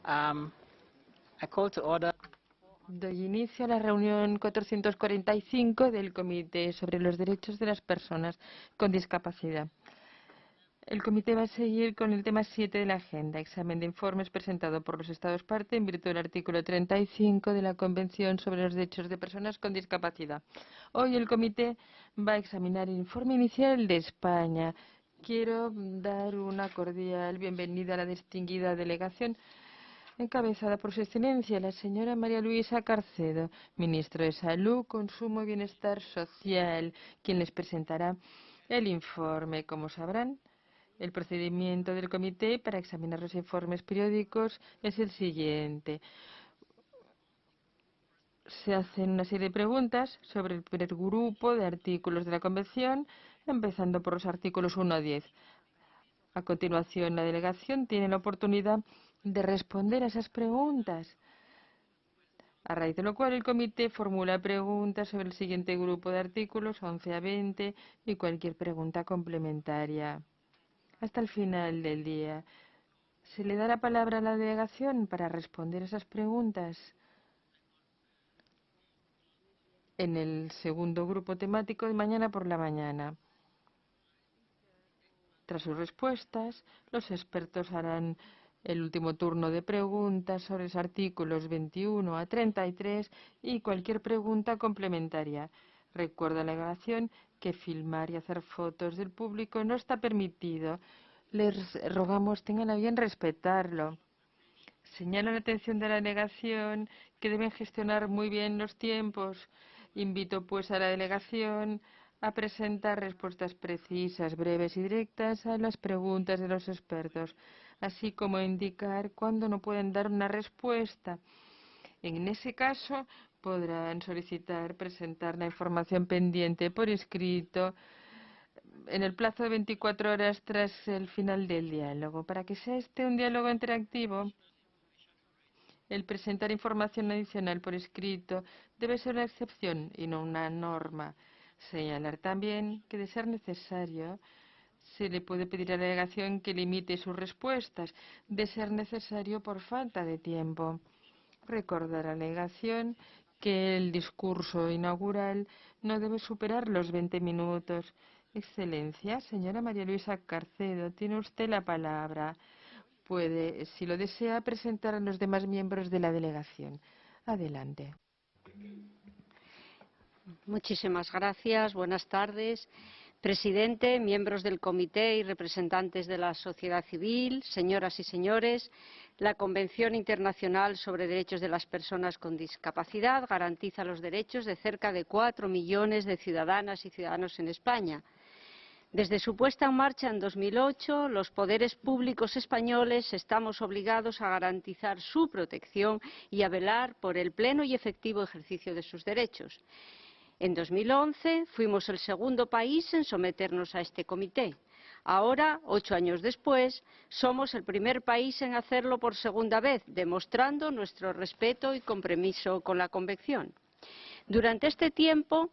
I call to order. Doy inicio a la reunión 445 del Comité sobre los Derechos de las Personas con Discapacidad. El Comité va a seguir con el tema 7 de la agenda, examen de informes presentado por los Estados parte en virtud del artículo 35 de la Convención sobre los Derechos de Personas con Discapacidad. Hoy el Comité va a examinar el informe inicial de España. Quiero dar una cordial bienvenida a la distinguida delegación encabezada por su excelencia, la señora María Luisa Carcedo, ministro de Salud, Consumo y Bienestar Social, quien les presentará el informe. Como sabrán, el procedimiento del comité para examinar los informes periódicos es el siguiente. Se hacen una serie de preguntas sobre el primer grupo de artículos de la Convención, empezando por los artículos 1 a 10. A continuación, la delegación tiene la oportunidad de responder a esas preguntas, a raíz de lo cual el comité formula preguntas sobre el siguiente grupo de artículos 11 a 20 y cualquier pregunta complementaria. Hasta el final del día, se le da la palabra a la delegación para responder a esas preguntas. En el segundo grupo temático de mañana por la mañana. Tras sus respuestas, los expertos harán el último turno de preguntas sobre los artículos 21 a 33 y cualquier pregunta complementaria. Recuerda la delegación que filmar y hacer fotos del público no está permitido. Les rogamos tengan a bien respetarlo. Señalo la atención de la delegación que deben gestionar muy bien los tiempos. Invito pues a la delegación a presentar respuestas precisas, breves y directas a las preguntas de los expertos, así como indicar cuándo no pueden dar una respuesta. En ese caso, podrán solicitar presentar la información pendiente por escrito en el plazo de 24 horas tras el final del diálogo. Para que sea un diálogo interactivo, el presentar información adicional por escrito debe ser una excepción y no una norma. Señalar también que, de ser necesario, se le puede pedir a la delegación que limite sus respuestas, de ser necesario por falta de tiempo. Recordar a la delegación que el discurso inaugural no debe superar los 20 minutos. Excelencia, señora María Luisa Carcedo, tiene usted la palabra. Puede, si lo desea, presentar a los demás miembros de la delegación. Adelante. Muchísimas gracias. Buenas tardes. Presidente, miembros del comité y representantes de la sociedad civil, señoras y señores, la Convención Internacional sobre Derechos de las Personas con Discapacidad garantiza los derechos de cerca de 4 millones de ciudadanas y ciudadanos en España. Desde su puesta en marcha en 2008, los poderes públicos españoles estamos obligados a garantizar su protección y a velar por el pleno y efectivo ejercicio de sus derechos. En 2011 fuimos el segundo país en someternos a este comité. Ahora, 8 años después, somos el primer país en hacerlo por segunda vez, demostrando nuestro respeto y compromiso con la Convención. Durante este tiempo,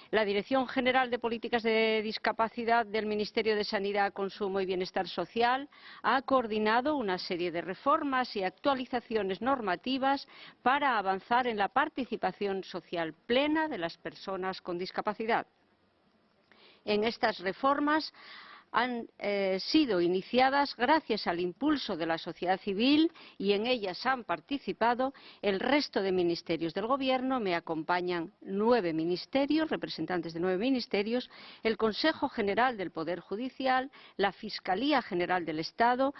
la Dirección General de Políticas de Discapacidad del Ministerio de Sanidad, Consumo y Bienestar Social ha coordinado una serie de reformas y actualizaciones normativas para avanzar en la participación social plena de las personas con discapacidad. En estas reformas han sido iniciadas gracias al impulso de la sociedad civil y en ellas han participado el resto de ministerios del Gobierno. Me acompañan 9 ministerios, representantes de 9 ministerios, el Consejo General del Poder Judicial, la Fiscalía General del Estado,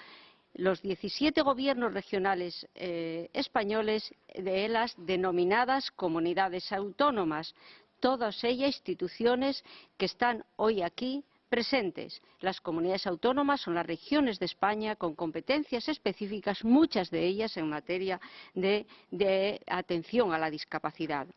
los 17 gobiernos regionales españoles de las denominadas comunidades autónomas, todas ellas instituciones que están hoy aquí presentes. Las comunidades autónomas son las regiones de España con competencias específicas, muchas de ellas en materia de atención a la discapacidad.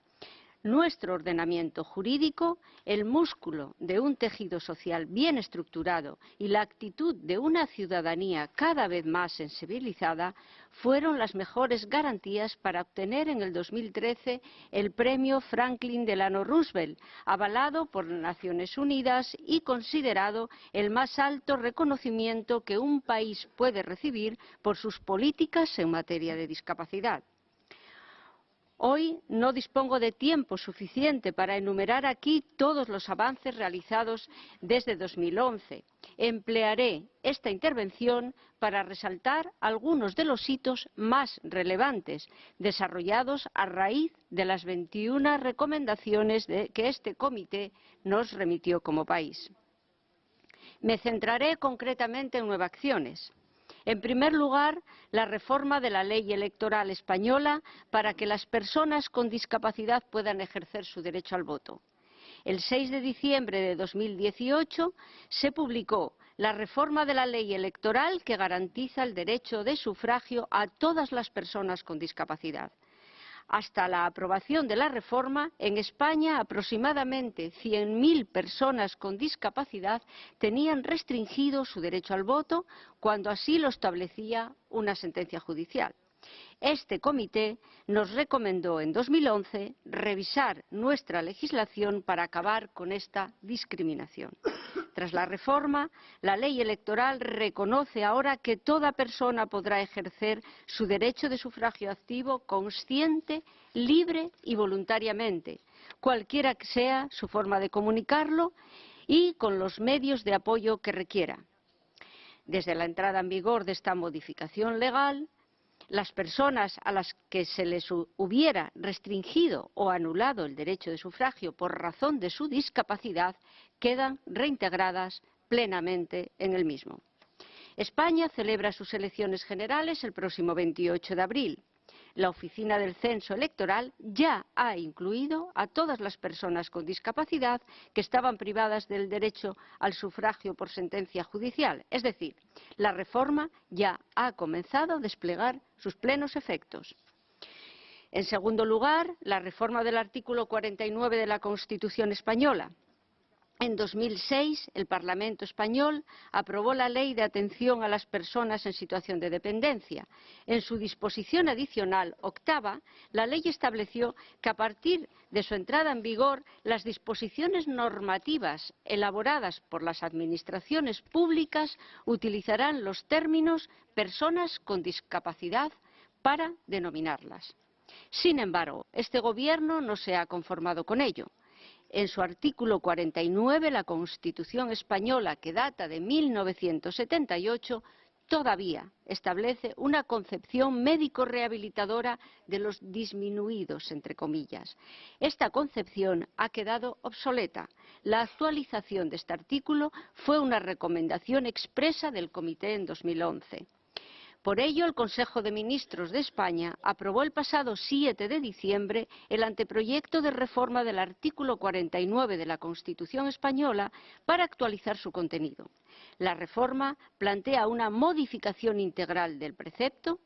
nuestro ordenamiento jurídico, el músculo de un tejido social bien estructurado y la actitud de una ciudadanía cada vez más sensibilizada fueron las mejores garantías para obtener en el 2013 el premio Franklin Delano Roosevelt, avalado por las Naciones Unidas y considerado el más alto reconocimiento que un país puede recibir por sus políticas en materia de discapacidad. Hoy no dispongo de tiempo suficiente para enumerar aquí todos los avances realizados desde 2011. Emplearé esta intervención para resaltar algunos de los hitos más relevantes desarrollados a raíz de las 21 recomendaciones que este comité nos remitió como país. Me centraré concretamente en 9 acciones. En primer lugar, la reforma de la ley electoral española para que las personas con discapacidad puedan ejercer su derecho al voto. El 6 de diciembre de 2018 se publicó la reforma de la ley electoral que garantiza el derecho de sufragio a todas las personas con discapacidad. Hasta la aprobación de la reforma, en España aproximadamente 100.000 personas con discapacidad tenían restringido su derecho al voto cuando así lo establecía una sentencia judicial. Este comité nos recomendó en 2011 revisar nuestra legislación para acabar con esta discriminación. Tras la reforma, la ley electoral reconoce ahora que toda persona podrá ejercer su derecho de sufragio activo consciente, libre y voluntariamente, cualquiera que sea su forma de comunicarlo y con los medios de apoyo que requiera. Desde la entrada en vigor de esta modificación legal, las personas a las que se les hubiera restringido o anulado el derecho de sufragio por razón de su discapacidad quedan reintegradas plenamente en el mismo. España celebra sus elecciones generales el próximo 28 de abril. La Oficina del Censo Electoral ya ha incluido a todas las personas con discapacidad que estaban privadas del derecho al sufragio por sentencia judicial. Es decir, la reforma ya ha comenzado a desplegar sus plenos efectos. En segundo lugar, la reforma del artículo 49 de la Constitución española. En 2006, el Parlamento español aprobó la Ley de Atención a las Personas en Situación de Dependencia. En su disposición adicional octava, la ley estableció que a partir de su entrada en vigor, las disposiciones normativas elaboradas por las administraciones públicas utilizarán los términos personas con discapacidad para denominarlas. Sin embargo, este Gobierno no se ha conformado con ello. En su artículo 49, la Constitución española, que data de 1978, todavía establece una concepción médico-rehabilitadora de los disminuidos, entre comillas. Esta concepción ha quedado obsoleta. La actualización de este artículo fue una recomendación expresa del Comité en 2011. Por ello, el Consejo de Ministros de España aprobó el pasado 7 de diciembre el anteproyecto de reforma del artículo 49 de la Constitución española para actualizar su contenido. La reforma plantea una modificación integral del precepto,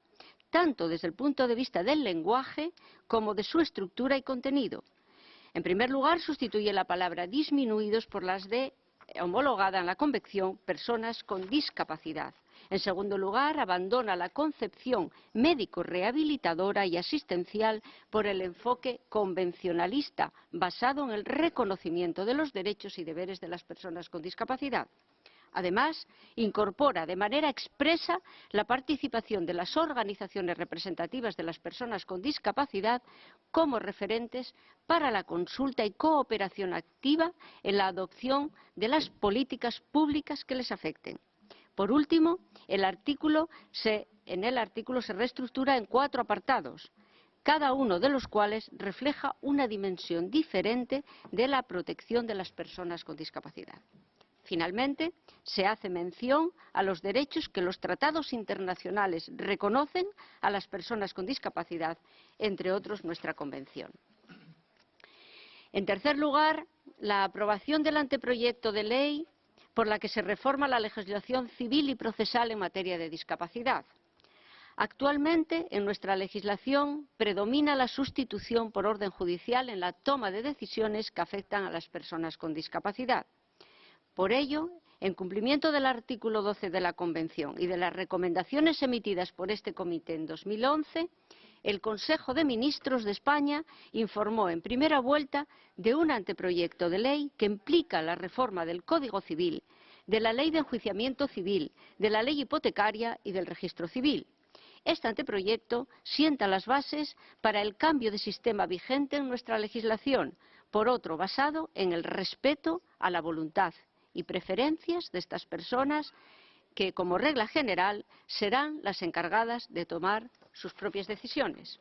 tanto desde el punto de vista del lenguaje como de su estructura y contenido. En primer lugar, sustituye la palabra disminuidos por las de homologada en la Convención personas con discapacidad. En segundo lugar, abandona la concepción médico-rehabilitadora y asistencial por el enfoque convencionalista, basado en el reconocimiento de los derechos y deberes de las personas con discapacidad. Además, incorpora de manera expresa la participación de las organizaciones representativas de las personas con discapacidad como referentes para la consulta y cooperación activa en la adopción de las políticas públicas que les afecten. Por último, en el artículo se reestructura en 4 apartados, cada uno de los cuales refleja una dimensión diferente de la protección de las personas con discapacidad. Finalmente, se hace mención a los derechos que los tratados internacionales reconocen a las personas con discapacidad, entre otros nuestra Convención. En tercer lugar, la aprobación del anteproyecto de ley por la que se reforma la legislación civil y procesal en materia de discapacidad. Actualmente, en nuestra legislación, predomina la sustitución por orden judicial en la toma de decisiones que afectan a las personas con discapacidad. Por ello, en cumplimiento del artículo 12 de la Convención y de las recomendaciones emitidas por este Comité en 2011, el Consejo de Ministros de España informó en primera vuelta de un anteproyecto de ley que implica la reforma del Código Civil, de la Ley de Enjuiciamiento Civil, de la Ley Hipotecaria y del Registro Civil. Este anteproyecto sienta las bases para el cambio de sistema vigente en nuestra legislación, por otro basado en el respeto a la voluntad y preferencias de estas personas que, como regla general, serán las encargadas de tomar sus propias decisiones.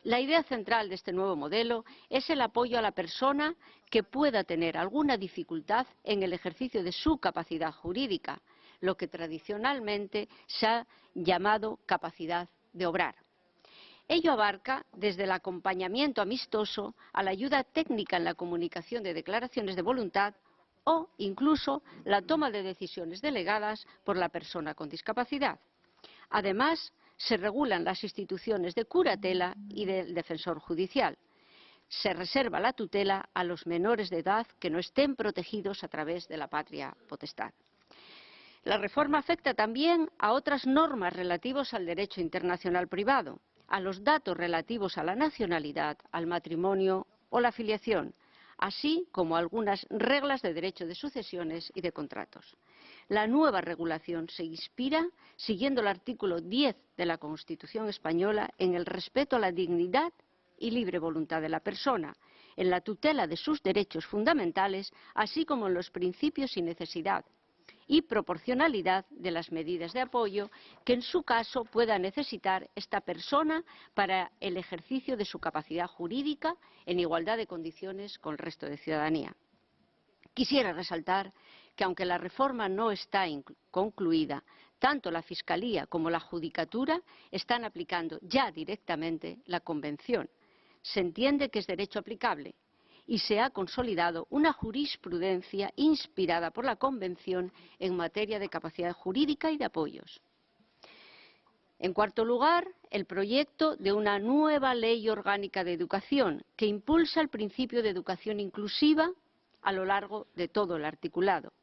La idea central de este nuevo modelo es el apoyo a la persona que pueda tener alguna dificultad en el ejercicio de su capacidad jurídica, lo que tradicionalmente se ha llamado capacidad de obrar. Ello abarca desde el acompañamiento amistoso a la ayuda técnica en la comunicación de declaraciones de voluntad o incluso la toma de decisiones delegadas por la persona con discapacidad. Además, se regulan las instituciones de curatela y del defensor judicial. Se reserva la tutela a los menores de edad que no estén protegidos a través de la patria potestad. La reforma afecta también a otras normas relativas al derecho internacional privado, a los datos relativos a la nacionalidad, al matrimonio o la filiación, así como a algunas reglas de derecho de sucesiones y de contratos. La nueva regulación se inspira, siguiendo el artículo 10 de la Constitución española, en el respeto a la dignidad y libre voluntad de la persona, en la tutela de sus derechos fundamentales, así como en los principios y necesidad y proporcionalidad de las medidas de apoyo que en su caso pueda necesitar esta persona para el ejercicio de su capacidad jurídica en igualdad de condiciones con el resto de ciudadanía. Quisiera resaltar que, aunque la reforma no está concluida, tanto la Fiscalía como la Judicatura están aplicando ya directamente la Convención. Se entiende que es derecho aplicable y se ha consolidado una jurisprudencia inspirada por la Convención en materia de capacidad jurídica y de apoyos. En cuarto lugar, el proyecto de una nueva ley orgánica de educación que impulsa el principio de educación inclusiva a lo largo de todo el articulado.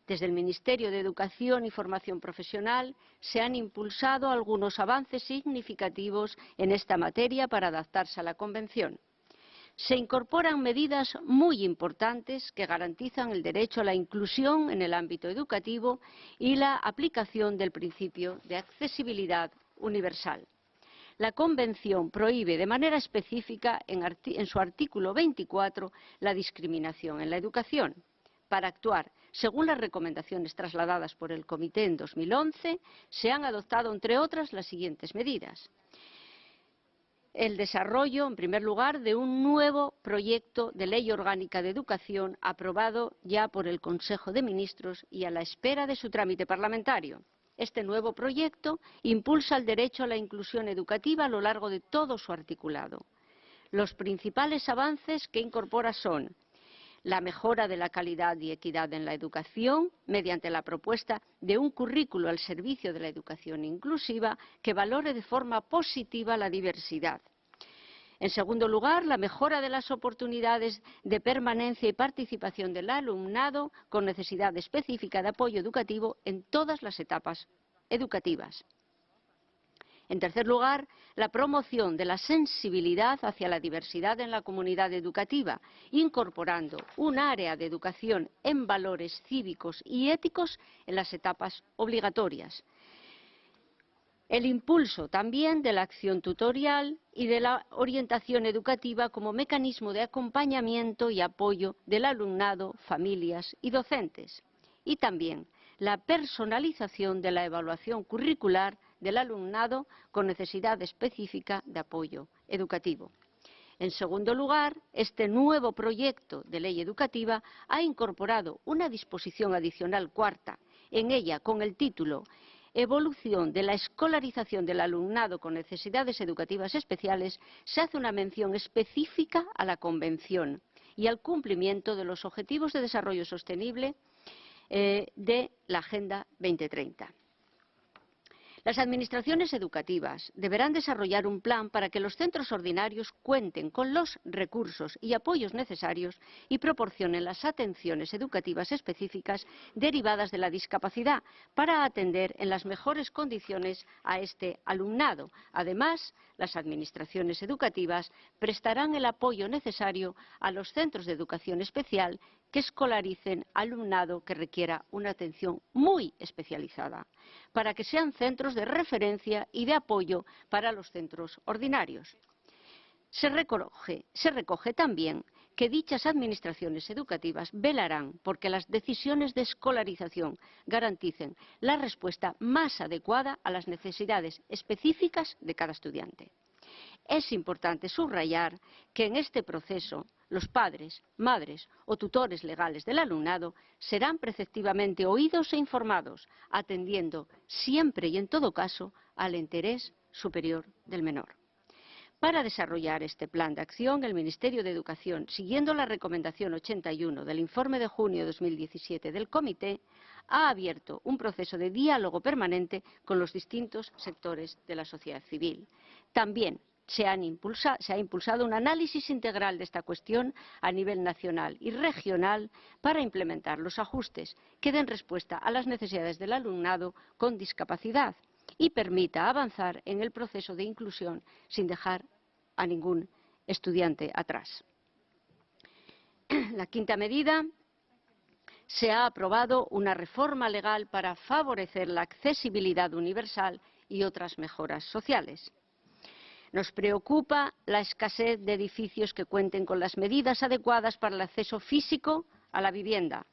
Desde el Ministerio de Educación y Formación Profesional se han impulsado algunos avances significativos en esta materia para adaptarse a la Convención. Se incorporan medidas muy importantes que garantizan el derecho a la inclusión en el ámbito educativo y la aplicación del principio de accesibilidad universal. La Convención prohíbe de manera específica en su artículo 24 la discriminación en la educación. Para actuar según las recomendaciones trasladadas por el Comité en 2011, se han adoptado, entre otras, las siguientes medidas. El desarrollo, en primer lugar, de un nuevo proyecto de ley orgánica de educación aprobado ya por el Consejo de Ministros y a la espera de su trámite parlamentario. Este nuevo proyecto impulsa el derecho a la inclusión educativa a lo largo de todo su articulado. Los principales avances que incorpora son la mejora de la calidad y equidad en la educación mediante la propuesta de un currículo al servicio de la educación inclusiva que valore de forma positiva la diversidad. En segundo lugar, la mejora de las oportunidades de permanencia y participación del alumnado con necesidad específica de apoyo educativo en todas las etapas educativas. En tercer lugar, la promoción de la sensibilidad hacia la diversidad en la comunidad educativa, incorporando un área de educación en valores cívicos y éticos en las etapas obligatorias. El impulso también de la acción tutorial y de la orientación educativa como mecanismo de acompañamiento y apoyo del alumnado, familias y docentes. Y también la personalización de la evaluación curricular del alumnado con necesidad específica de apoyo educativo. En segundo lugar, este nuevo proyecto de ley educativa ha incorporado una disposición adicional cuarta, en ella con el título Evolución de la escolarización del alumnado con necesidades educativas especiales, se hace una mención específica a la Convención y al cumplimiento de los Objetivos de Desarrollo Sostenible de la Agenda 2030. Las administraciones educativas deberán desarrollar un plan para que los centros ordinarios cuenten con los recursos y apoyos necesarios y proporcionen las atenciones educativas específicas derivadas de la discapacidad para atender en las mejores condiciones a este alumnado. Además, las administraciones educativas prestarán el apoyo necesario a los centros de educación especial que escolaricen alumnado que requiera una atención muy especializada, para que sean centros de referencia y de apoyo para los centros ordinarios. Se recoge también que dichas administraciones educativas velarán porque las decisiones de escolarización garanticen la respuesta más adecuada a las necesidades específicas de cada estudiante. Es importante subrayar que en este proceso los padres, madres o tutores legales del alumnado serán preceptivamente oídos e informados, atendiendo siempre y en todo caso al interés superior del menor. Para desarrollar este plan de acción, el Ministerio de Educación, siguiendo la recomendación 81 del informe de junio de 2017 del Comité, ha abierto un proceso de diálogo permanente con los distintos sectores de la sociedad civil. También se ha impulsado un análisis integral de esta cuestión a nivel nacional y regional para implementar los ajustes que den respuesta a las necesidades del alumnado con discapacidad y permita avanzar en el proceso de inclusión sin dejar a ningún estudiante atrás. La quinta medida: se ha aprobado una reforma legal para favorecer la accesibilidad universal y otras mejoras sociales. Nos preocupa la escasez de edificios que cuenten con las medidas adecuadas para el acceso físico a la vivienda.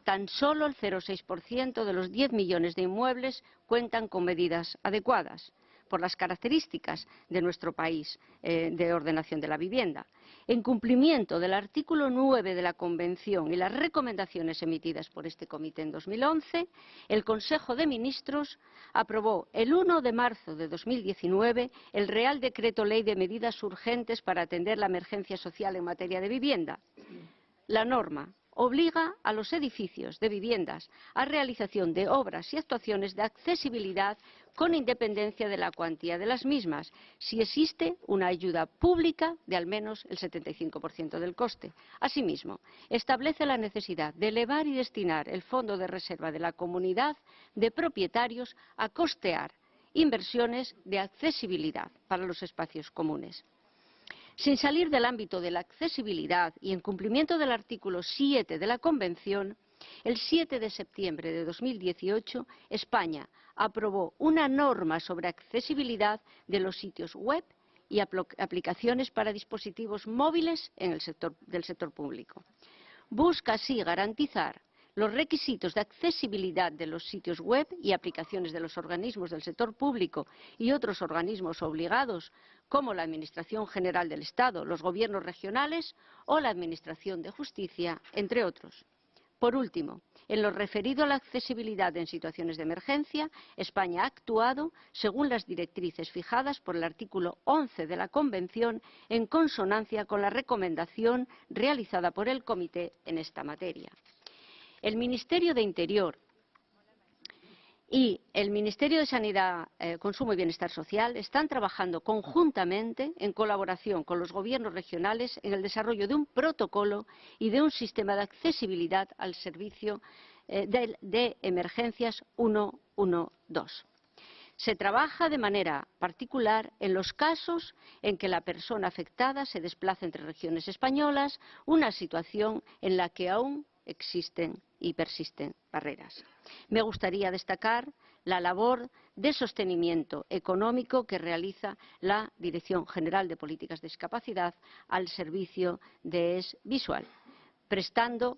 Tan solo el 0,6% de los 10 millones de inmuebles cuentan con medidas adecuadas, por las características de nuestro país de ordenación de la vivienda. En cumplimiento del artículo 9 de la Convención y las recomendaciones emitidas por este Comité en 2011, el Consejo de Ministros aprobó el 1 de marzo de 2019 el Real Decreto Ley de Medidas Urgentes para atender la emergencia social en materia de vivienda. La norma obliga a los edificios de viviendas a realización de obras y actuaciones de accesibilidad con independencia de la cuantía de las mismas, si existe una ayuda pública de al menos el 75% del coste. Asimismo, establece la necesidad de elevar y destinar el Fondo de Reserva de la Comunidad de Propietarios a costear inversiones de accesibilidad para los espacios comunes. Sin salir del ámbito de la accesibilidad y en cumplimiento del artículo 7 de la Convención, el 7 de septiembre de 2018, España aprobó una norma sobre accesibilidad de los sitios web y aplicaciones para dispositivos móviles del sector público. Busca así garantizar los requisitos de accesibilidad de los sitios web y aplicaciones de los organismos del sector público y otros organismos obligados, como la Administración General del Estado, los gobiernos regionales o la Administración de Justicia, entre otros. Por último, en lo referido a la accesibilidad en situaciones de emergencia, España ha actuado según las directrices fijadas por el artículo 11 de la Convención, en consonancia con la recomendación realizada por el Comité en esta materia. El Ministerio de Interior y el Ministerio de Sanidad, Consumo y Bienestar Social están trabajando conjuntamente en colaboración con los gobiernos regionales en el desarrollo de un protocolo y de un sistema de accesibilidad al servicio de emergencias 112. Se trabaja de manera particular en los casos en que la persona afectada se desplaza entre regiones españolas, una situación en la que aún existen y persisten barreras. Me gustaría destacar la labor de sostenimiento económico que realiza la Dirección General de Políticas de Discapacidad al servicio de ES Visual, prestando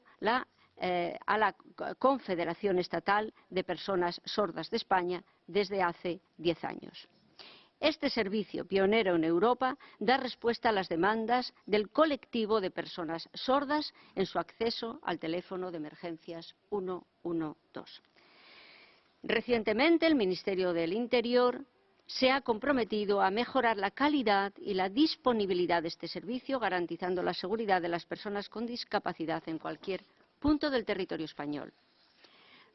a la Confederación Estatal de Personas Sordas de España desde hace 10 años. Este servicio, pionero en Europa, da respuesta a las demandas del colectivo de personas sordas en su acceso al teléfono de emergencias 112. Recientemente, el Ministerio del Interior se ha comprometido a mejorar la calidad y la disponibilidad de este servicio, garantizando la seguridad de las personas con discapacidad en cualquier punto del territorio español.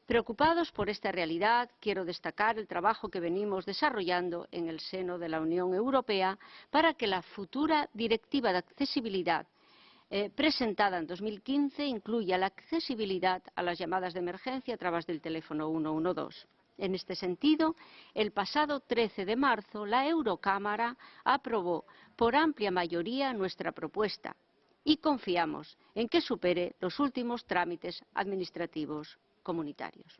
Preocupados por esta realidad, quiero destacar el trabajo que venimos desarrollando en el seno de la Unión Europea para que la futura Directiva de Accesibilidad presentada en 2015 incluya la accesibilidad a las llamadas de emergencia a través del teléfono 112. En este sentido, el pasado 13 de marzo, la Eurocámara aprobó por amplia mayoría nuestra propuesta y confiamos en que supere los últimos trámites administrativos comunitarios.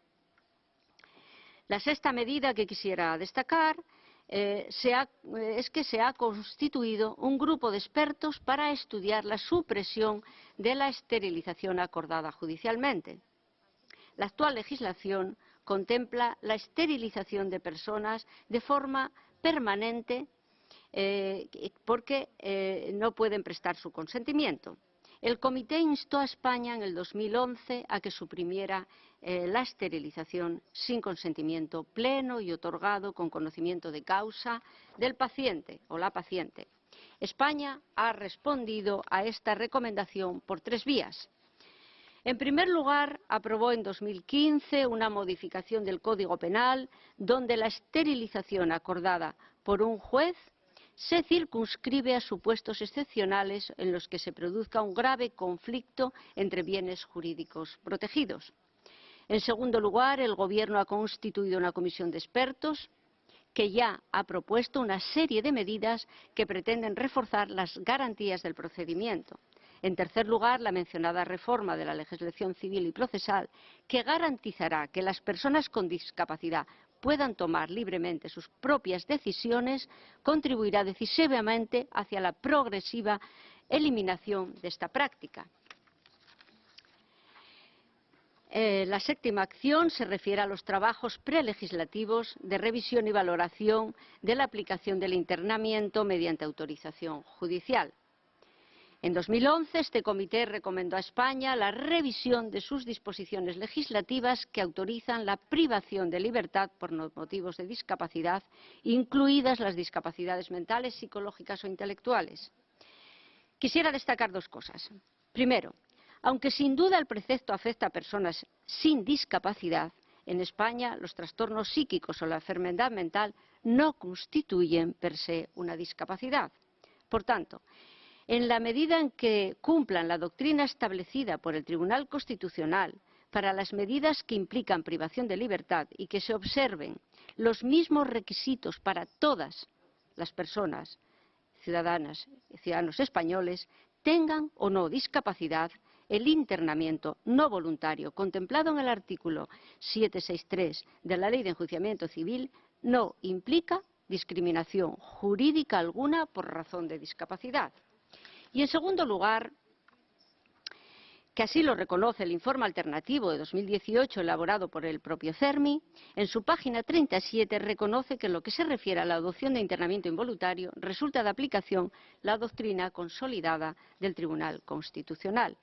La sexta medida que quisiera destacar es que se ha constituido un grupo de expertos para estudiar la supresión de la esterilización acordada judicialmente. La actual legislación contempla la esterilización de personas de forma permanente porque no pueden prestar su consentimiento. El Comité instó a España en el 2011 a que suprimiera la esterilización sin consentimiento pleno y otorgado con conocimiento de causa del paciente o la paciente. España ha respondido a esta recomendación por 3 vías. En primer lugar, aprobó en 2015 una modificación del Código Penal donde la esterilización acordada por un juez se circunscribe a supuestos excepcionales en los que se produzca un grave conflicto entre bienes jurídicos protegidos. En segundo lugar, el Gobierno ha constituido una comisión de expertos que ya ha propuesto una serie de medidas que pretenden reforzar las garantías del procedimiento. En tercer lugar, la mencionada reforma de la legislación civil y procesal, que garantizará que las personas con discapacidad puedan tomar libremente sus propias decisiones, contribuirá decisivamente hacia la progresiva eliminación de esta práctica. La séptima acción se refiere a los trabajos prelegislativos de revisión y valoración de la aplicación del internamiento mediante autorización judicial. En 2011, este comité recomendó a España la revisión de sus disposiciones legislativas que autorizan la privación de libertad por motivos de discapacidad, incluidas las discapacidades mentales, psicológicas o intelectuales. Quisiera destacar 2 cosas. Primero, aunque sin duda el precepto afecta a personas sin discapacidad, en España los trastornos psíquicos o la enfermedad mental no constituyen per se una discapacidad. Por tanto, en la medida en que cumplan la doctrina establecida por el Tribunal Constitucional para las medidas que implican privación de libertad y que se observen los mismos requisitos para todas las personas, ciudadanas y ciudadanos españoles, tengan o no discapacidad, el internamiento no voluntario contemplado en el artículo 763 de la Ley de Enjuiciamiento Civil no implica discriminación jurídica alguna por razón de discapacidad. Y, en segundo lugar, que así lo reconoce el informe alternativo de 2018 elaborado por el propio CERMI, en su página 37 reconoce que en lo que se refiere a la adopción de internamiento involuntario resulta de aplicación la doctrina consolidada del Tribunal Constitucional.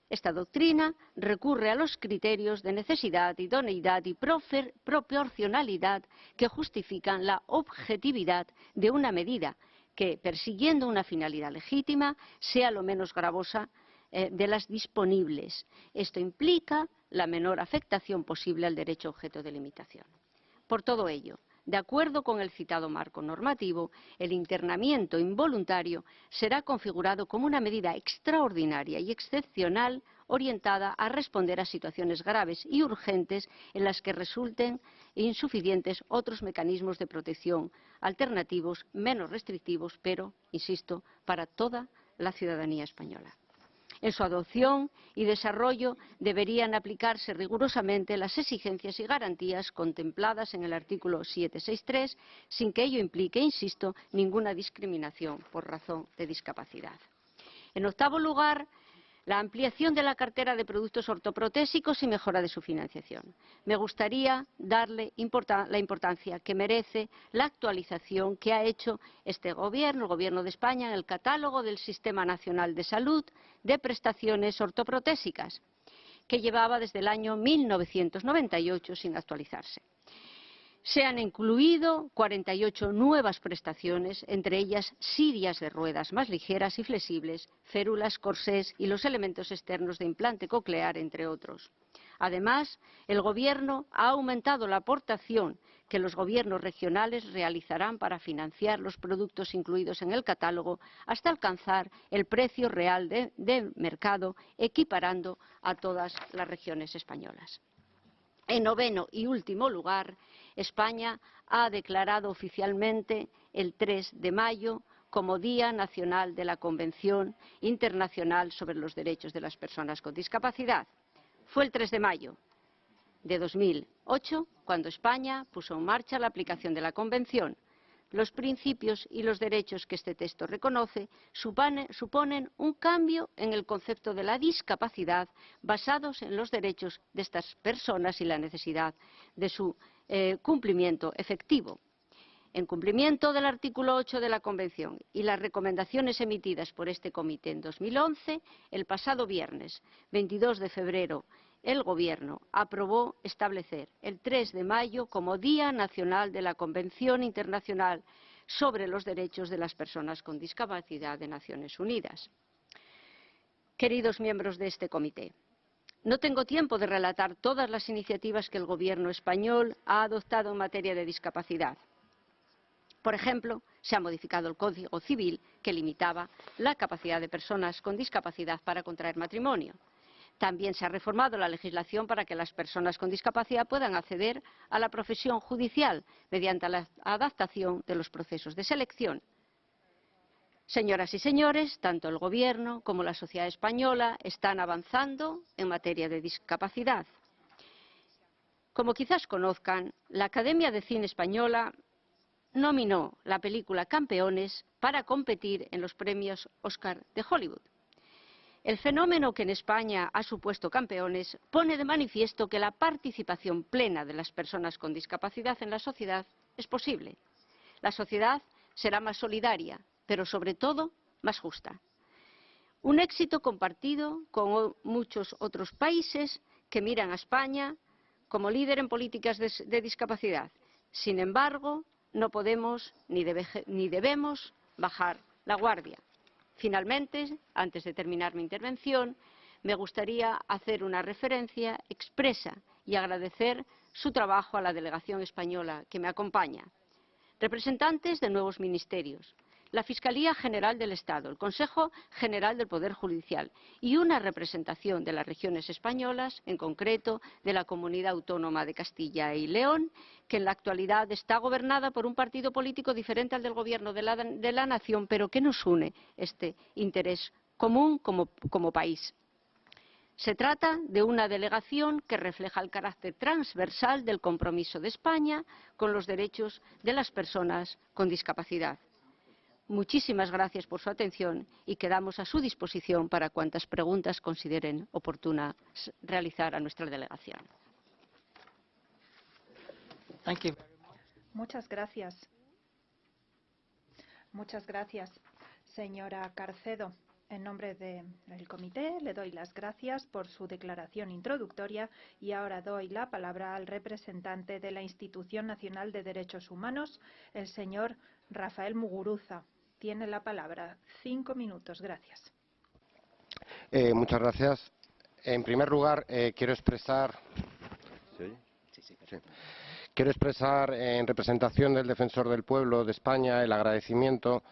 Esta doctrina recurre a los criterios de necesidad, idoneidad y proporcionalidad que justifican la objetividad de una medida que, persiguiendo una finalidad legítima, sea lo menos gravosa de las disponibles. Esto implica la menor afectación posible al derecho objeto de limitación. Por todo ello, de acuerdo con el citado marco normativo, el internamiento involuntario será configurado como una medida extraordinaria y excepcional orientada a responder a situaciones graves y urgentes en las que resulten insuficientes otros mecanismos de protección alternativos menos restrictivos, pero, insisto, para toda la ciudadanía española. En su adopción y desarrollo deberían aplicarse rigurosamente las exigencias y garantías contempladas en el artículo 763, sin que ello implique, insisto, ninguna discriminación por razón de discapacidad. En octavo lugar, la ampliación de la cartera de productos ortoprotésicos y mejora de su financiación. Me gustaría darle la importancia que merece la actualización que ha hecho este Gobierno, el Gobierno de España, en el catálogo del Sistema Nacional de Salud de prestaciones ortoprotésicas, que llevaba desde el año 1998 sin actualizarse. Se han incluido 48 nuevas prestaciones, entre ellas sillas de ruedas más ligeras y flexibles, férulas, corsés y los elementos externos de implante coclear, entre otros. Además, el Gobierno ha aumentado la aportación que los gobiernos regionales realizarán para financiar los productos incluidos en el catálogo hasta alcanzar el precio real de mercado, equiparando a todas las regiones españolas. En noveno y último lugar, España ha declarado oficialmente el 3 de mayo como Día Nacional de la Convención Internacional sobre los Derechos de las Personas con Discapacidad. Fue el 3 de mayo de 2008 cuando España puso en marcha la aplicación de la Convención. Los principios y los derechos que este texto reconoce suponen un cambio en el concepto de la discapacidad basados en los derechos de estas personas y la necesidad de su cumplimiento efectivo. En cumplimiento del artículo 8 de la Convención y las recomendaciones emitidas por este Comité en 2011, el pasado viernes 22 de febrero el Gobierno aprobó establecer el 3 de mayo como Día Nacional de la Convención Internacional sobre los Derechos de las Personas con Discapacidad de Naciones Unidas. Queridos miembros de este comité, no tengo tiempo de relatar todas las iniciativas que el Gobierno español ha adoptado en materia de discapacidad. Por ejemplo, se ha modificado el Código Civil que limitaba la capacidad de personas con discapacidad para contraer matrimonio. También se ha reformado la legislación para que las personas con discapacidad puedan acceder a la profesión judicial mediante la adaptación de los procesos de selección. Señoras y señores, tanto el Gobierno como la sociedad española están avanzando en materia de discapacidad. Como quizás conozcan, la Academia de Cine Española nominó la película Campeones para competir en los premios Oscar de Hollywood. El fenómeno que en España ha supuesto Campeones pone de manifiesto que la participación plena de las personas con discapacidad en la sociedad es posible. La sociedad será más solidaria, pero sobre todo más justa. Un éxito compartido con muchos otros países que miran a España como líder en políticas de discapacidad. Sin embargo, no podemos ni debemos bajar la guardia. Finalmente, antes de terminar mi intervención, me gustaría hacer una referencia expresa y agradecer su trabajo a la delegación española que me acompaña, representantes de nuevos ministerios, la Fiscalía General del Estado, el Consejo General del Poder Judicial y una representación de las regiones españolas, en concreto de la Comunidad Autónoma de Castilla y León, que en la actualidad está gobernada por un partido político diferente al del Gobierno de la Nación, pero que nos une este interés común como país. Se trata de una delegación que refleja el carácter transversal del compromiso de España con los derechos de las personas con discapacidad. Muchísimas gracias por su atención y quedamos a su disposición para cuantas preguntas consideren oportunas realizar a nuestra delegación. Muchas gracias. Muchas gracias, señora Carcedo. En nombre del comité le doy las gracias por su declaración introductoria y ahora doy la palabra al representante de la Institución Nacional de Derechos Humanos, el señor Rafael Muguruza. Tiene la palabra. 5 minutos. Gracias. Muchas gracias. En primer lugar, quiero expresar en representación del Defensor del Pueblo de España el agradecimiento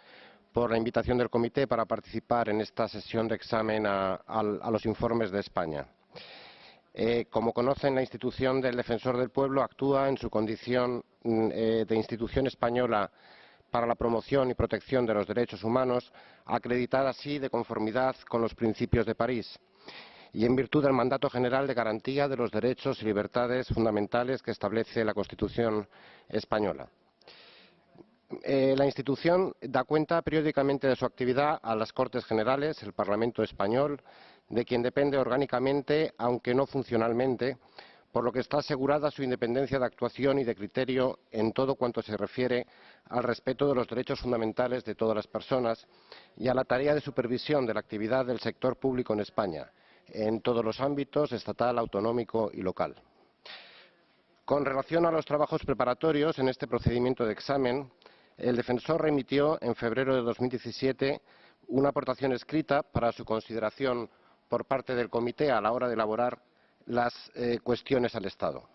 por la invitación del Comité para participar en esta sesión de examen a los informes de España. Como conocen, la institución del Defensor del Pueblo actúa en su condición de institución española para la promoción y protección de los derechos humanos, acreditada así de conformidad con los principios de París y en virtud del mandato general de garantía de los derechos y libertades fundamentales que establece la Constitución española. La institución da cuenta periódicamente de su actividad a las Cortes Generales, el Parlamento español, de quien depende orgánicamente, aunque no funcionalmente, por lo que está asegurada su independencia de actuación y de criterio en todo cuanto se refiere al respeto de los derechos fundamentales de todas las personas y a la tarea de supervisión de la actividad del sector público en España, en todos los ámbitos, estatal, autonómico y local. Con relación a los trabajos preparatorios en este procedimiento de examen, el defensor remitió en febrero de 2017 una aportación escrita para su consideración por parte del Comité a la hora de elaborar las cuestiones al Estado.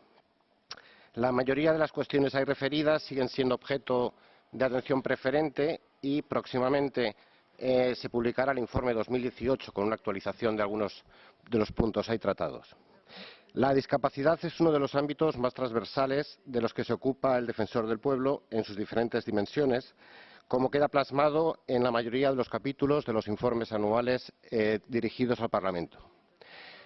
La mayoría de las cuestiones ahí referidas siguen siendo objeto de atención preferente y próximamente se publicará el informe 2018 con una actualización de algunos de los puntos ahí tratados. La discapacidad es uno de los ámbitos más transversales de los que se ocupa el Defensor del Pueblo en sus diferentes dimensiones, como queda plasmado en la mayoría de los capítulos de los informes anuales dirigidos al Parlamento.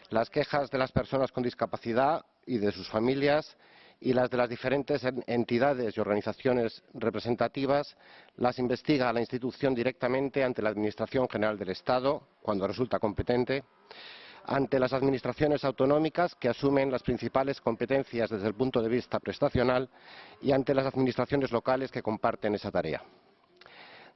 Las quejas de las personas con discapacidad y de sus familias y las de las diferentes entidades y organizaciones representativas las investiga la institución directamente ante la Administración General del Estado, cuando resulta competente, ante las administraciones autonómicas que asumen las principales competencias desde el punto de vista prestacional y ante las administraciones locales que comparten esa tarea.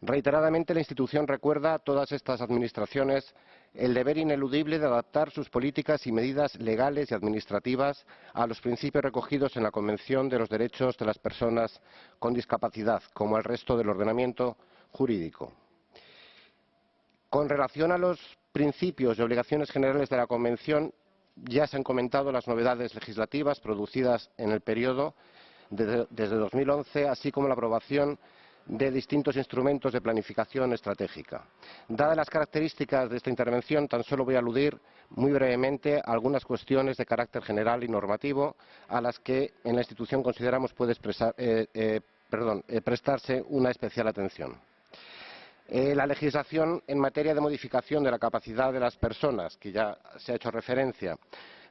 Reiteradamente la institución recuerda a todas estas administraciones el deber ineludible de adaptar sus políticas y medidas legales y administrativas a los principios recogidos en la Convención de los Derechos de las Personas con Discapacidad, como al resto del ordenamiento jurídico. Con relación a los principios y obligaciones generales de la Convención, ya se han comentado las novedades legislativas producidas en el periodo desde 2011, así como la aprobación de distintos instrumentos de planificación estratégica. Dadas las características de esta intervención, tan solo voy a aludir muy brevemente a algunas cuestiones de carácter general y normativo a las que en la institución consideramos puede prestarse una especial atención. La legislación en materia de modificación de la capacidad de las personas, que ya se ha hecho referencia,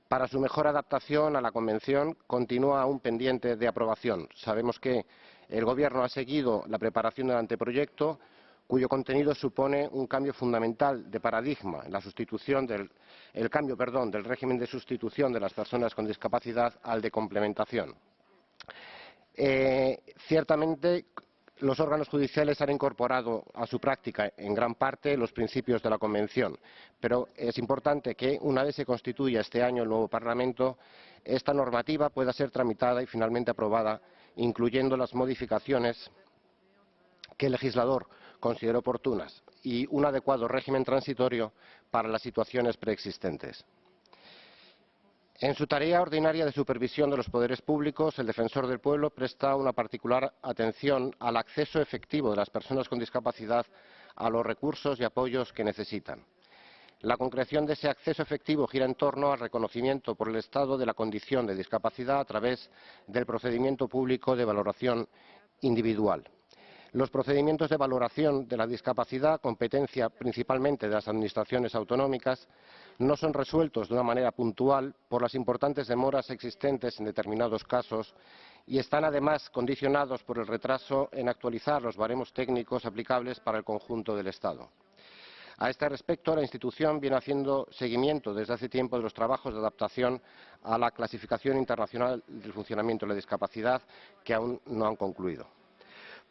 para su mejor adaptación a la Convención continúa aún pendiente de aprobación. Sabemos que el Gobierno ha seguido la preparación del anteproyecto, cuyo contenido supone un cambio fundamental de paradigma en la sustitución del régimen de sustitución de las personas con discapacidad al de complementación. Ciertamente, los órganos judiciales han incorporado a su práctica en gran parte los principios de la Convención, pero es importante que, una vez se constituya este año el nuevo Parlamento, esta normativa pueda ser tramitada y finalmente aprobada, incluyendo las modificaciones que el legislador considere oportunas y un adecuado régimen transitorio para las situaciones preexistentes. En su tarea ordinaria de supervisión de los poderes públicos, el Defensor del Pueblo presta una particular atención al acceso efectivo de las personas con discapacidad a los recursos y apoyos que necesitan. La concreción de ese acceso efectivo gira en torno al reconocimiento por el Estado de la condición de discapacidad a través del procedimiento público de valoración individual. Los procedimientos de valoración de la discapacidad, competencia principalmente de las administraciones autonómicas, no son resueltos de una manera puntual por las importantes demoras existentes en determinados casos y están además condicionados por el retraso en actualizar los baremos técnicos aplicables para el conjunto del Estado. A este respecto, la institución viene haciendo seguimiento desde hace tiempo de los trabajos de adaptación a la clasificación internacional del funcionamiento de la discapacidad, que aún no han concluido.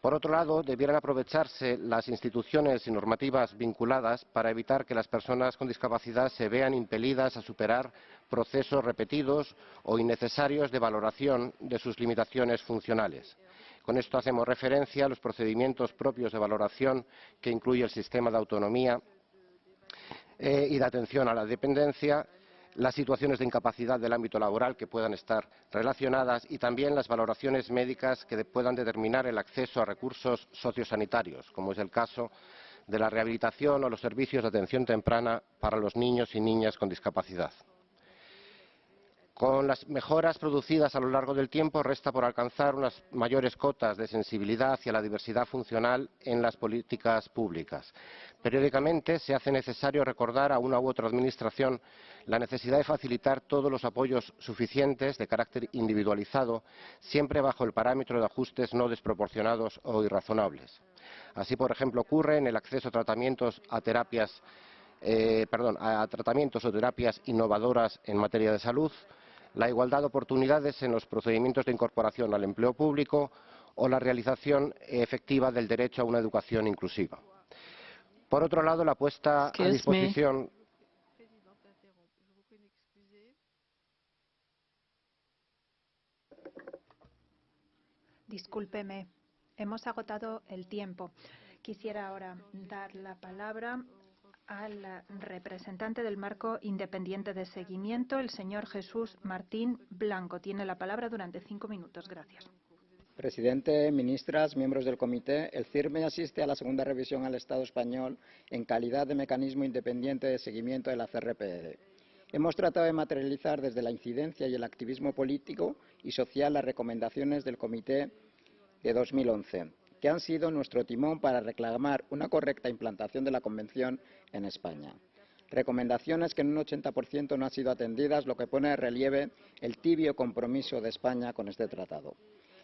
Por otro lado, debieran aprovecharse las instituciones y normativas vinculadas para evitar que las personas con discapacidad se vean impelidas a superar procesos repetidos o innecesarios de valoración de sus limitaciones funcionales. Con esto hacemos referencia a los procedimientos propios de valoración que incluye el sistema de autonomía y de atención a la dependencia, las situaciones de incapacidad del ámbito laboral que puedan estar relacionadas y también las valoraciones médicas que puedan determinar el acceso a recursos sociosanitarios, como es el caso de la rehabilitación o los servicios de atención temprana para los niños y niñas con discapacidad. Con las mejoras producidas a lo largo del tiempo, resta por alcanzar unas mayores cotas de sensibilidad hacia la diversidad funcional en las políticas públicas. Periódicamente se hace necesario recordar a una u otra administración la necesidad de facilitar todos los apoyos suficientes de carácter individualizado, siempre bajo el parámetro de ajustes no desproporcionados o irrazonables. Así, por ejemplo, ocurre en el acceso a tratamientos o terapias innovadoras en materia de salud, la igualdad de oportunidades en los procedimientos de incorporación al empleo público o la realización efectiva del derecho a una educación inclusiva. Por otro lado, la puesta a disposición. Discúlpeme, hemos agotado el tiempo. Quisiera ahora dar la palabra al representante del Marco Independiente de Seguimiento, el señor Jesús Martín Blanco. Tiene la palabra durante 5 minutos. Gracias. Presidente, ministras, miembros del comité, el CIRME asiste a la segunda revisión al Estado español en calidad de mecanismo independiente de seguimiento de la CRPD. Hemos tratado de materializar desde la incidencia y el activismo político y social las recomendaciones del comité de 2011, que han sido nuestro timón para reclamar una correcta implantación de la Convención en España. Recomendaciones que en un 80% no han sido atendidas, lo que pone de relieve el tibio compromiso de España con este tratado.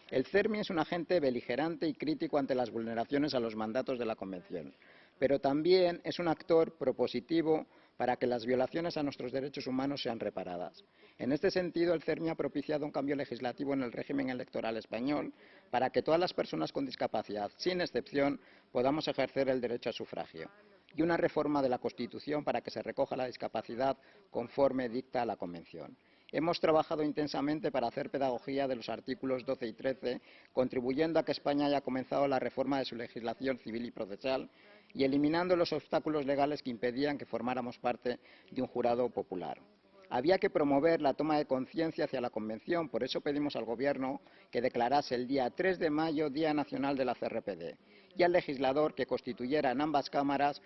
El CERMI es un agente beligerante y crítico ante las vulneraciones a los mandatos de la Convención, pero también es un actor propositivo para que las violaciones a nuestros derechos humanos sean reparadas. En este sentido, el CERMI ha propiciado un cambio legislativo en el régimen electoral español para que todas las personas con discapacidad, sin excepción, podamos ejercer el derecho a sufragio, y una reforma de la Constitución para que se recoja la discapacidad conforme dicta la Convención. Hemos trabajado intensamente para hacer pedagogía de los artículos 12 y 13, contribuyendo a que España haya comenzado la reforma de su legislación civil y procesal y eliminando los obstáculos legales que impedían que formáramos parte de un jurado popular. Había que promover la toma de conciencia hacia la Convención, por eso pedimos al Gobierno que declarase el día 3 de mayo Día Nacional de la CRPD y al legislador que constituyera en ambas cámaras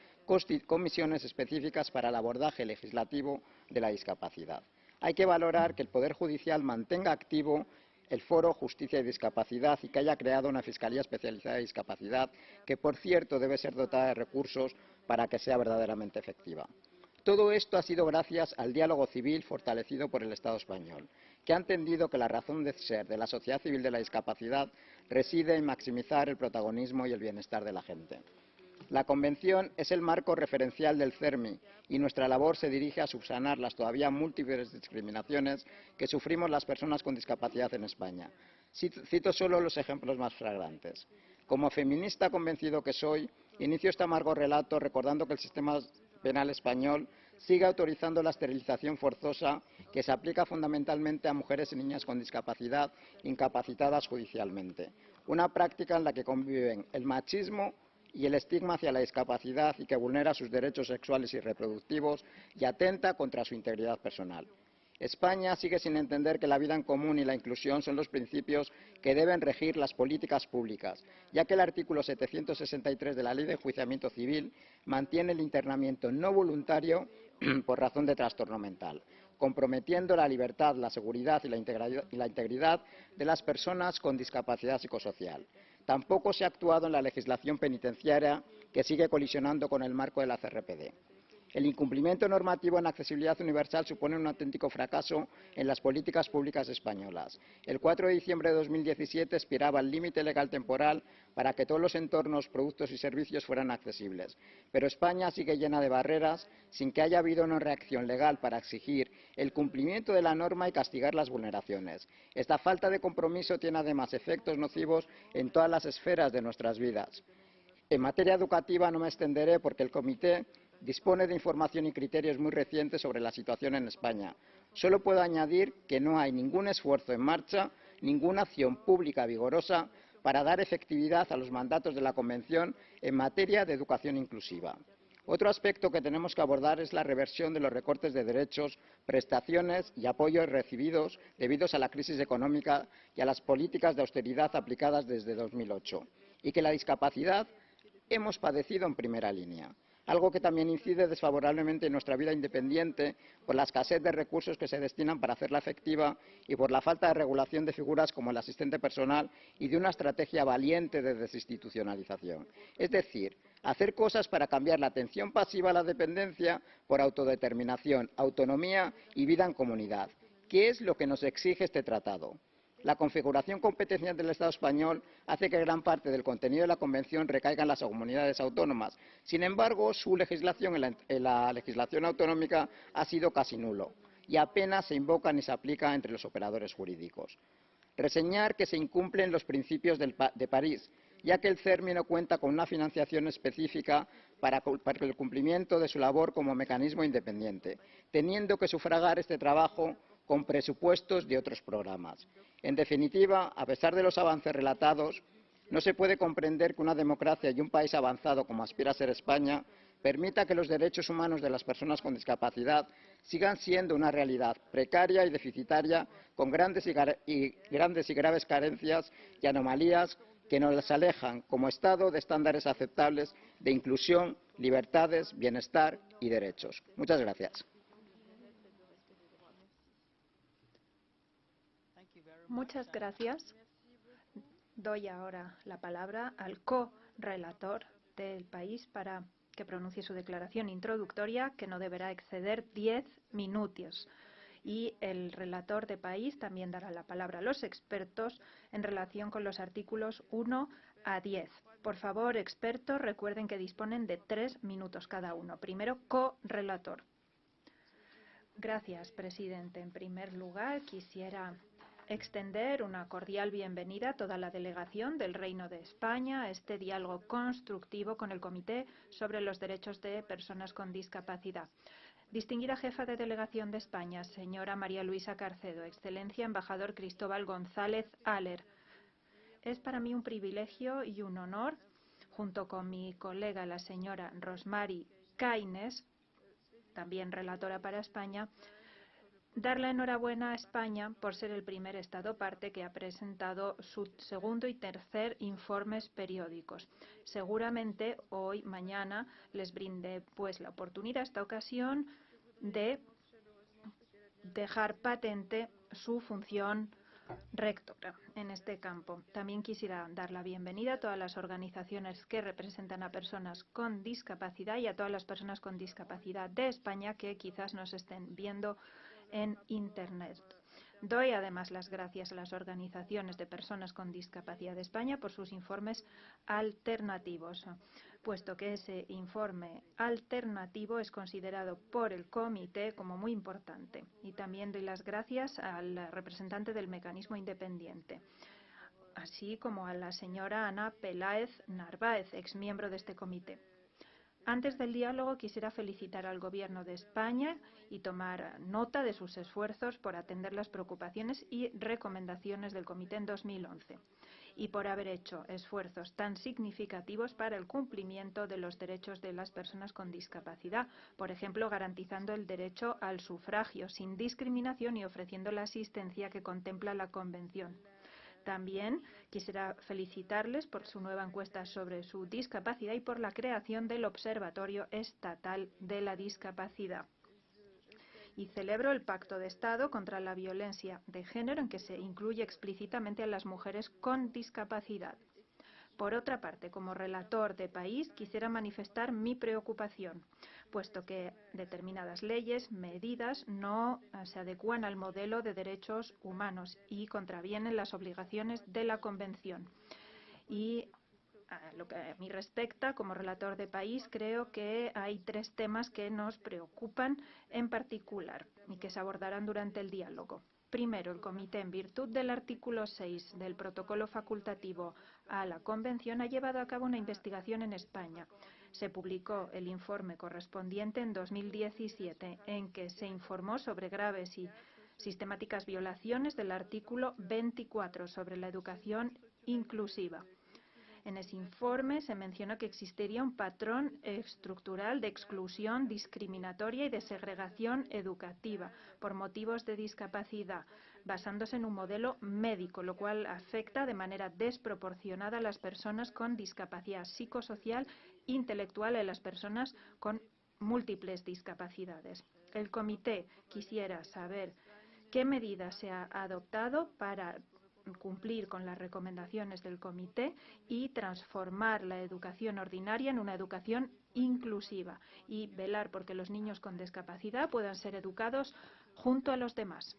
comisiones específicas para el abordaje legislativo de la discapacidad. Hay que valorar que el Poder Judicial mantenga activo el Foro Justicia y Discapacidad y que haya creado una Fiscalía Especializada de Discapacidad que, por cierto, debe ser dotada de recursos para que sea verdaderamente efectiva. Todo esto ha sido gracias al diálogo civil fortalecido por el Estado español, que ha entendido que la razón de ser de la sociedad civil de la discapacidad reside en maximizar el protagonismo y el bienestar de la gente. La Convención es el marco referencial del CERMI y nuestra labor se dirige a subsanar las todavía múltiples discriminaciones que sufrimos las personas con discapacidad en España. Cito solo los ejemplos más flagrantes. Como feminista convencido que soy, inicio este amargo relato recordando que el sistema penal español sigue autorizando la esterilización forzosa que se aplica fundamentalmente a mujeres y niñas con discapacidad incapacitadas judicialmente. Una práctica en la que conviven el machismo y el estigma hacia la discapacidad y que vulnera sus derechos sexuales y reproductivos y atenta contra su integridad personal. España sigue sin entender que la vida en común y la inclusión son los principios que deben regir las políticas públicas, ya que el artículo 763 de la Ley de Enjuiciamiento Civil mantiene el internamiento no voluntario por razón de trastorno mental, comprometiendo la libertad, la seguridad y la integridad de las personas con discapacidad psicosocial. Tampoco se ha actuado en la legislación penitenciaria, que sigue colisionando con el marco de la CRPD. El incumplimiento normativo en accesibilidad universal supone un auténtico fracaso en las políticas públicas españolas. El 4 de diciembre de 2017 expiraba el límite legal temporal para que todos los entornos, productos y servicios fueran accesibles. Pero España sigue llena de barreras sin que haya habido una reacción legal para exigir el cumplimiento de la norma y castigar las vulneraciones. Esta falta de compromiso tiene además efectos nocivos en todas las esferas de nuestras vidas. En materia educativa no me extenderé porque el Comité dispone de información y criterios muy recientes sobre la situación en España. Solo puedo añadir que no hay ningún esfuerzo en marcha, ninguna acción pública vigorosa para dar efectividad a los mandatos de la Convención en materia de educación inclusiva. Otro aspecto que tenemos que abordar es la reversión de los recortes de derechos, prestaciones y apoyos recibidos debidos a la crisis económica y a las políticas de austeridad aplicadas desde 2008, y que la discapacidad hemos padecido en primera línea. Algo que también incide desfavorablemente en nuestra vida independiente por la escasez de recursos que se destinan para hacerla efectiva y por la falta de regulación de figuras como el asistente personal y de una estrategia valiente de desinstitucionalización. Es decir, hacer cosas para cambiar la atención pasiva a la dependencia por autodeterminación, autonomía y vida en comunidad. ¿Qué es lo que nos exige este tratado? La configuración competencial del Estado español hace que gran parte del contenido de la Convención recaiga en las comunidades autónomas. Sin embargo, su legislación en la legislación autonómica ha sido casi nulo y apenas se invoca ni se aplica entre los operadores jurídicos. Reseñar que se incumplen los principios de París, ya que el CERMI no cuenta con una financiación específica para el cumplimiento de su labor como mecanismo independiente, teniendo que sufragar este trabajo con presupuestos de otros programas. En definitiva, a pesar de los avances relatados, no se puede comprender que una democracia y un país avanzado como aspira a ser España permita que los derechos humanos de las personas con discapacidad sigan siendo una realidad precaria y deficitaria, con grandes y graves carencias y anomalías que nos alejan como Estado de estándares aceptables de inclusión, libertades, bienestar y derechos. Muchas gracias. Muchas gracias. Doy ahora la palabra al co-relator del país para que pronuncie su declaración introductoria, que no deberá exceder 10 minutos. Y el relator de país también dará la palabra a los expertos en relación con los artículos 1 a 10. Por favor, expertos, recuerden que disponen de 3 minutos cada uno. Primero, co-relator. Gracias, presidente. En primer lugar, quisiera extender una cordial bienvenida a toda la delegación del Reino de España a este diálogo constructivo con el Comité sobre los Derechos de Personas con Discapacidad. Distinguida jefa de delegación de España, señora María Luisa Carcedo, Excelencia Embajador Cristóbal González Aller. Es para mí un privilegio y un honor, junto con mi colega la señora Rosmary Caines, también relatora para España, dar la enhorabuena a España por ser el primer Estado parte que ha presentado su segundo y tercer informes periódicos. Seguramente hoy, mañana, les brinde pues la oportunidad, esta ocasión, de dejar patente su función rectora en este campo. También quisiera dar la bienvenida a todas las organizaciones que representan a personas con discapacidad y a todas las personas con discapacidad de España que quizás nos estén viendo en Internet. Doy además las gracias a las organizaciones de personas con discapacidad de España por sus informes alternativos, puesto que ese informe alternativo es considerado por el Comité como muy importante. Y también doy las gracias al representante del mecanismo independiente, así como a la señora Ana Peláez Narváez, exmiembro de este comité. Antes del diálogo quisiera felicitar al Gobierno de España y tomar nota de sus esfuerzos por atender las preocupaciones y recomendaciones del Comité en 2011 y por haber hecho esfuerzos tan significativos para el cumplimiento de los derechos de las personas con discapacidad, por ejemplo, garantizando el derecho al sufragio sin discriminación y ofreciendo la asistencia que contempla la Convención. También quisiera felicitarles por su nueva encuesta sobre su discapacidad y por la creación del Observatorio Estatal de la Discapacidad. Y celebro el Pacto de Estado contra la Violencia de Género, en que se incluye explícitamente a las mujeres con discapacidad. Por otra parte, como relator de país, quisiera manifestar mi preocupación, puesto que determinadas leyes, medidas, no se adecúan al modelo de derechos humanos y contravienen las obligaciones de la Convención. Y a lo que a mí respecta, como relator de país, creo que hay 3 temas que nos preocupan en particular y que se abordarán durante el diálogo. Primero, el Comité, en virtud del artículo 6 del protocolo facultativo a la Convención, ha llevado a cabo una investigación en España. Se publicó el informe correspondiente en 2017, en que se informó sobre graves y sistemáticas violaciones del artículo 24 sobre la educación inclusiva. En ese informe se mencionó que existiría un patrón estructural de exclusión discriminatoria y de segregación educativa por motivos de discapacidad, basándose en un modelo médico, lo cual afecta de manera desproporcionada a las personas con discapacidad psicosocial, intelectual y a las personas con múltiples discapacidades. El Comité quisiera saber qué medidas se ha adoptado para cumplir con las recomendaciones del Comité y transformar la educación ordinaria en una educación inclusiva y velar por que los niños con discapacidad puedan ser educados junto a los demás.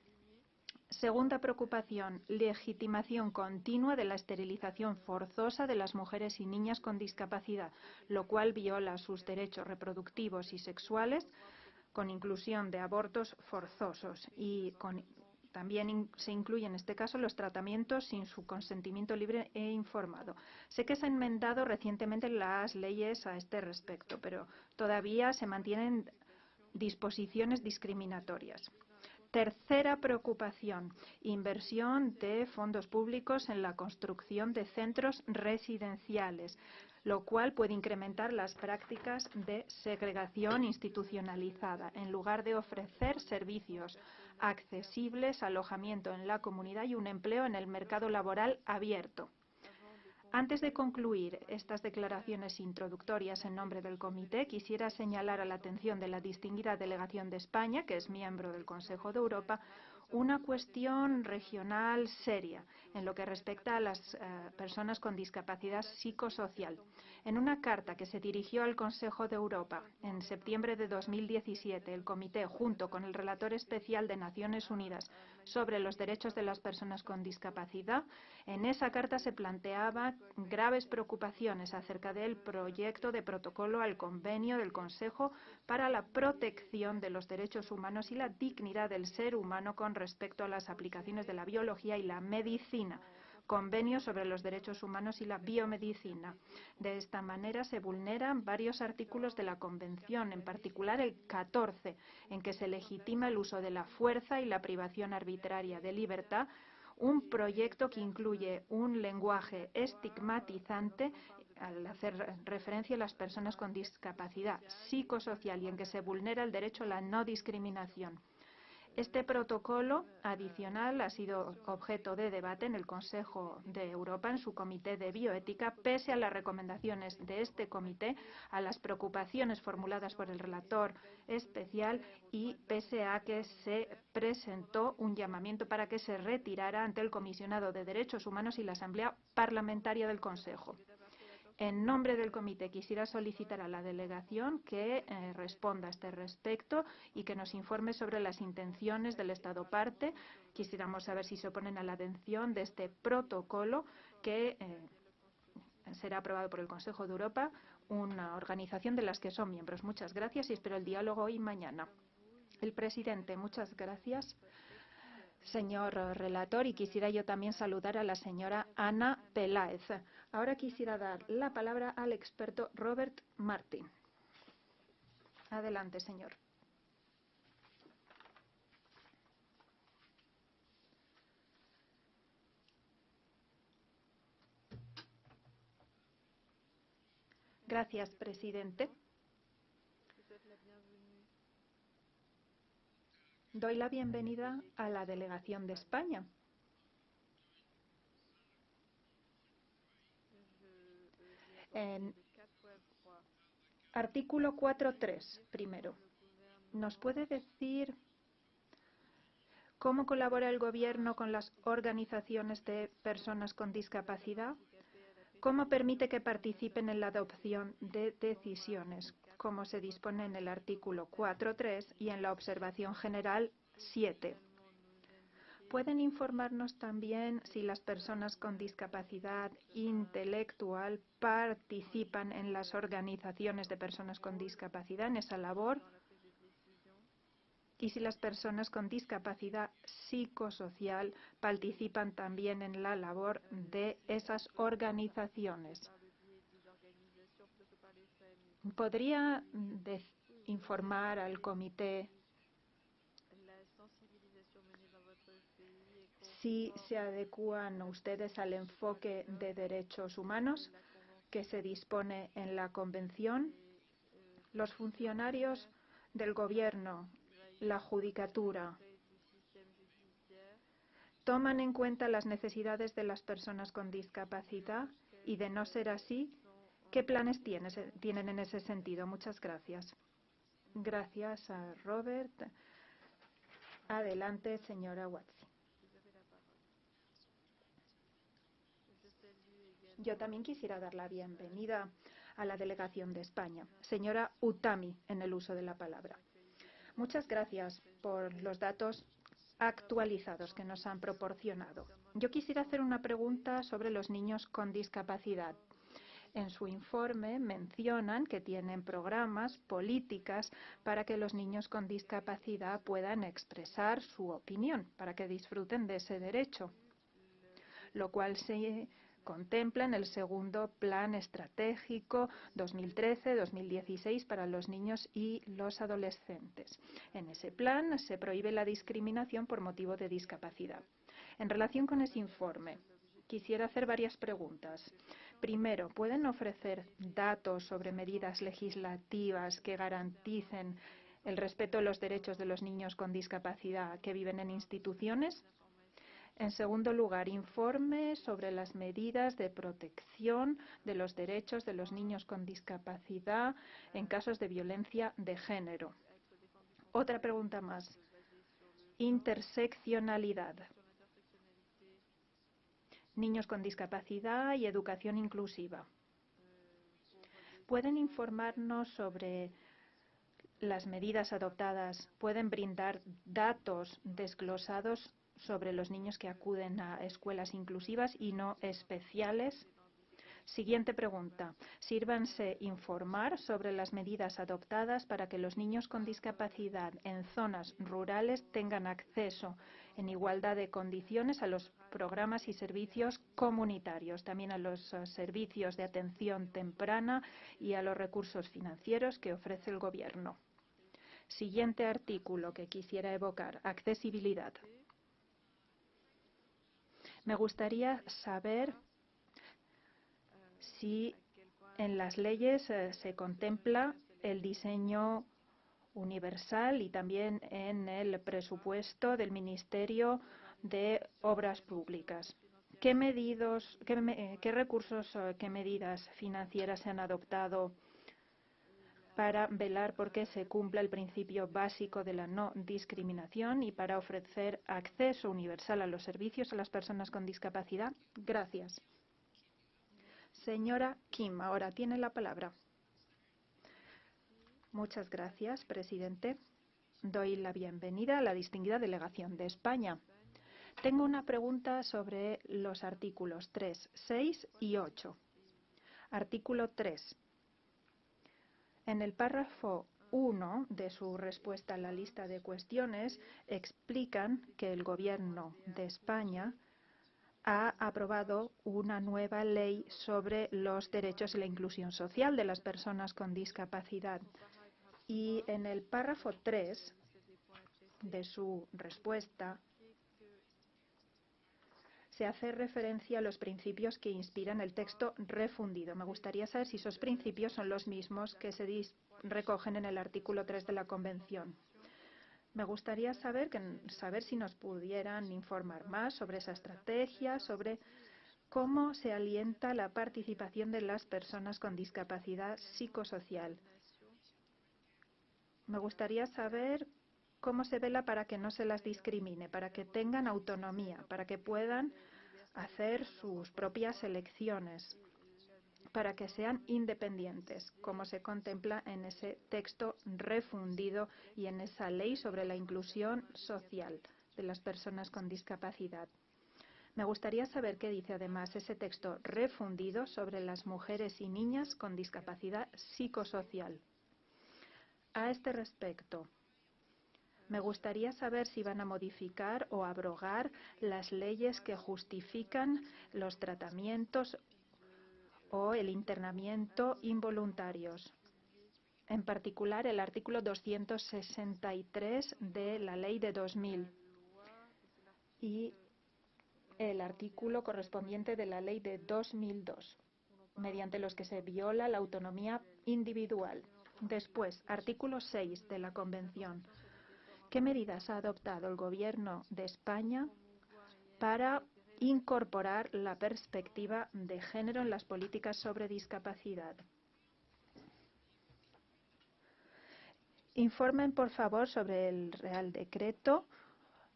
Segunda preocupación, legitimación continua de la esterilización forzosa de las mujeres y niñas con discapacidad, lo cual viola sus derechos reproductivos y sexuales, con inclusión de abortos forzosos y también se incluyen en este caso los tratamientos sin su consentimiento libre e informado. Sé que se han enmendado recientemente las leyes a este respecto, pero todavía se mantienen disposiciones discriminatorias. Tercera preocupación, inversión de fondos públicos en la construcción de centros residenciales, lo cual puede incrementar las prácticas de segregación institucionalizada, en lugar de ofrecer servicios accesibles, alojamiento en la comunidad y un empleo en el mercado laboral abierto. Antes de concluir estas declaraciones introductorias en nombre del Comité, quisiera señalar a la atención de la distinguida delegación de España, que es miembro del Consejo de Europa, una cuestión regional seria en lo que respecta a las personas con discapacidad psicosocial. En una carta que se dirigió al Consejo de Europa en septiembre de 2017, el Comité, junto con el Relator Especial de Naciones Unidas sobre los derechos de las personas con discapacidad, en esa carta se planteaba graves preocupaciones acerca del proyecto de protocolo al convenio del Consejo para la protección de los derechos humanos y la dignidad del ser humano con respecto a las aplicaciones de la biología y la medicina, convenio sobre los derechos humanos y la biomedicina. De esta manera se vulneran varios artículos de la Convención, en particular el 14, en que se legitima el uso de la fuerza y la privación arbitraria de libertad, un proyecto que incluye un lenguaje estigmatizante al hacer referencia a las personas con discapacidad psicosocial y en que se vulnera el derecho a la no discriminación. Este protocolo adicional ha sido objeto de debate en el Consejo de Europa en su Comité de Bioética, pese a las recomendaciones de este comité, a las preocupaciones formuladas por el relator especial y pese a que se presentó un llamamiento para que se retirara ante el Comisionado de Derechos Humanos y la Asamblea Parlamentaria del Consejo. En nombre del comité quisiera solicitar a la delegación que responda a este respecto y que nos informe sobre las intenciones del Estado parte. Quisiéramos saber si se oponen a la adhesión de este protocolo que será aprobado por el Consejo de Europa, una organización de las que son miembros. Muchas gracias y espero el diálogo hoy y mañana. El presidente, muchas gracias, señor relator, y quisiera yo también saludar a la señora Ana Peláez. Ahora quisiera dar la palabra al experto Robert Martin. Adelante, señor. Gracias, presidente. Doy la bienvenida a la delegación de España. En artículo 4.3, primero. ¿Nos puede decir cómo colabora el Gobierno con las organizaciones de personas con discapacidad? ¿Cómo permite que participen en la adopción de decisiones, como se dispone en el artículo 4.3 y en la observación general 7? ¿Pueden informarnos también si las personas con discapacidad intelectual participan en las organizaciones de personas con discapacidad en esa labor? Y si las personas con discapacidad psicosocial participan también en la labor de esas organizaciones. ¿Podría informar al comité si se adecúan ustedes al enfoque de derechos humanos que se dispone en la Convención? Los funcionarios del Gobierno, la Judicatura, ¿toman en cuenta las necesidades de las personas con discapacidad? Y de no ser así, ¿qué planes tienen en ese sentido? Muchas gracias. Gracias a Robert. Adelante, señora Watson. Yo también quisiera dar la bienvenida a la delegación de España. Señora Utami, en el uso de la palabra. Muchas gracias por los datos actualizados que nos han proporcionado. Yo quisiera hacer una pregunta sobre los niños con discapacidad. En su informe mencionan que tienen programas, políticas para que los niños con discapacidad puedan expresar su opinión, para que disfruten de ese derecho, lo cual se contempla en el segundo Plan Estratégico 2013-2016 para los niños y los adolescentes. En ese plan se prohíbe la discriminación por motivo de discapacidad. En relación con ese informe, quisiera hacer varias preguntas. Primero, ¿pueden ofrecer datos sobre medidas legislativas que garanticen el respeto de los derechos de los niños con discapacidad que viven en instituciones? En segundo lugar, informe sobre las medidas de protección de los derechos de los niños con discapacidad en casos de violencia de género. Otra pregunta más. Interseccionalidad. Niños con discapacidad y educación inclusiva. ¿Pueden informarnos sobre las medidas adoptadas? ¿Pueden brindar datos desglosados sobre los niños que acuden a escuelas inclusivas y no especiales? Siguiente pregunta. Sírvanse informar sobre las medidas adoptadas para que los niños con discapacidad en zonas rurales tengan acceso en igualdad de condiciones a los programas y servicios comunitarios, también a los servicios de atención temprana y a los recursos financieros que ofrece el Gobierno. Siguiente artículo que quisiera evocar, accesibilidad. Me gustaría saber si en las leyes se contempla el diseño universal y también en el presupuesto del Ministerio de Obras Públicas. ¿Qué recursos, qué medidas financieras se han adoptado para velar por que se cumpla el principio básico de la no discriminación y para ofrecer acceso universal a los servicios a las personas con discapacidad? Gracias. Señora Kim, ahora tiene la palabra. Muchas gracias, presidente. Doy la bienvenida a la distinguida delegación de España. Tengo una pregunta sobre los artículos 3, 6 y 8. Artículo 3. En el párrafo 1 de su respuesta a la lista de cuestiones explican que el Gobierno de España ha aprobado una nueva ley sobre los derechos y la inclusión social de las personas con discapacidad. Y en el párrafo 3 de su respuesta se hace referencia a los principios que inspiran el texto refundido. Me gustaría saber si esos principios son los mismos que se recogen en el artículo 3 de la Convención. Me gustaría saber si nos pudieran informar más sobre esa estrategia, sobre cómo se alienta la participación de las personas con discapacidad psicosocial. Me gustaría saber cómo se vela para que no se las discrimine, para que tengan autonomía, para que puedan hacer sus propias elecciones, para que sean independientes, como se contempla en ese texto refundido y en esa ley sobre la inclusión social de las personas con discapacidad. Me gustaría saber qué dice además ese texto refundido sobre las mujeres y niñas con discapacidad psicosocial. A este respecto, me gustaría saber si van a modificar o abrogar las leyes que justifican los tratamientos o el internamiento involuntarios. En particular, el artículo 263 de la Ley de 2000 y el artículo correspondiente de la Ley de 2002, mediante los que se viola la autonomía individual. Después, artículo 6 de la Convención. ¿Qué medidas ha adoptado el Gobierno de España para incorporar la perspectiva de género en las políticas sobre discapacidad? Informen, por favor, sobre el Real Decreto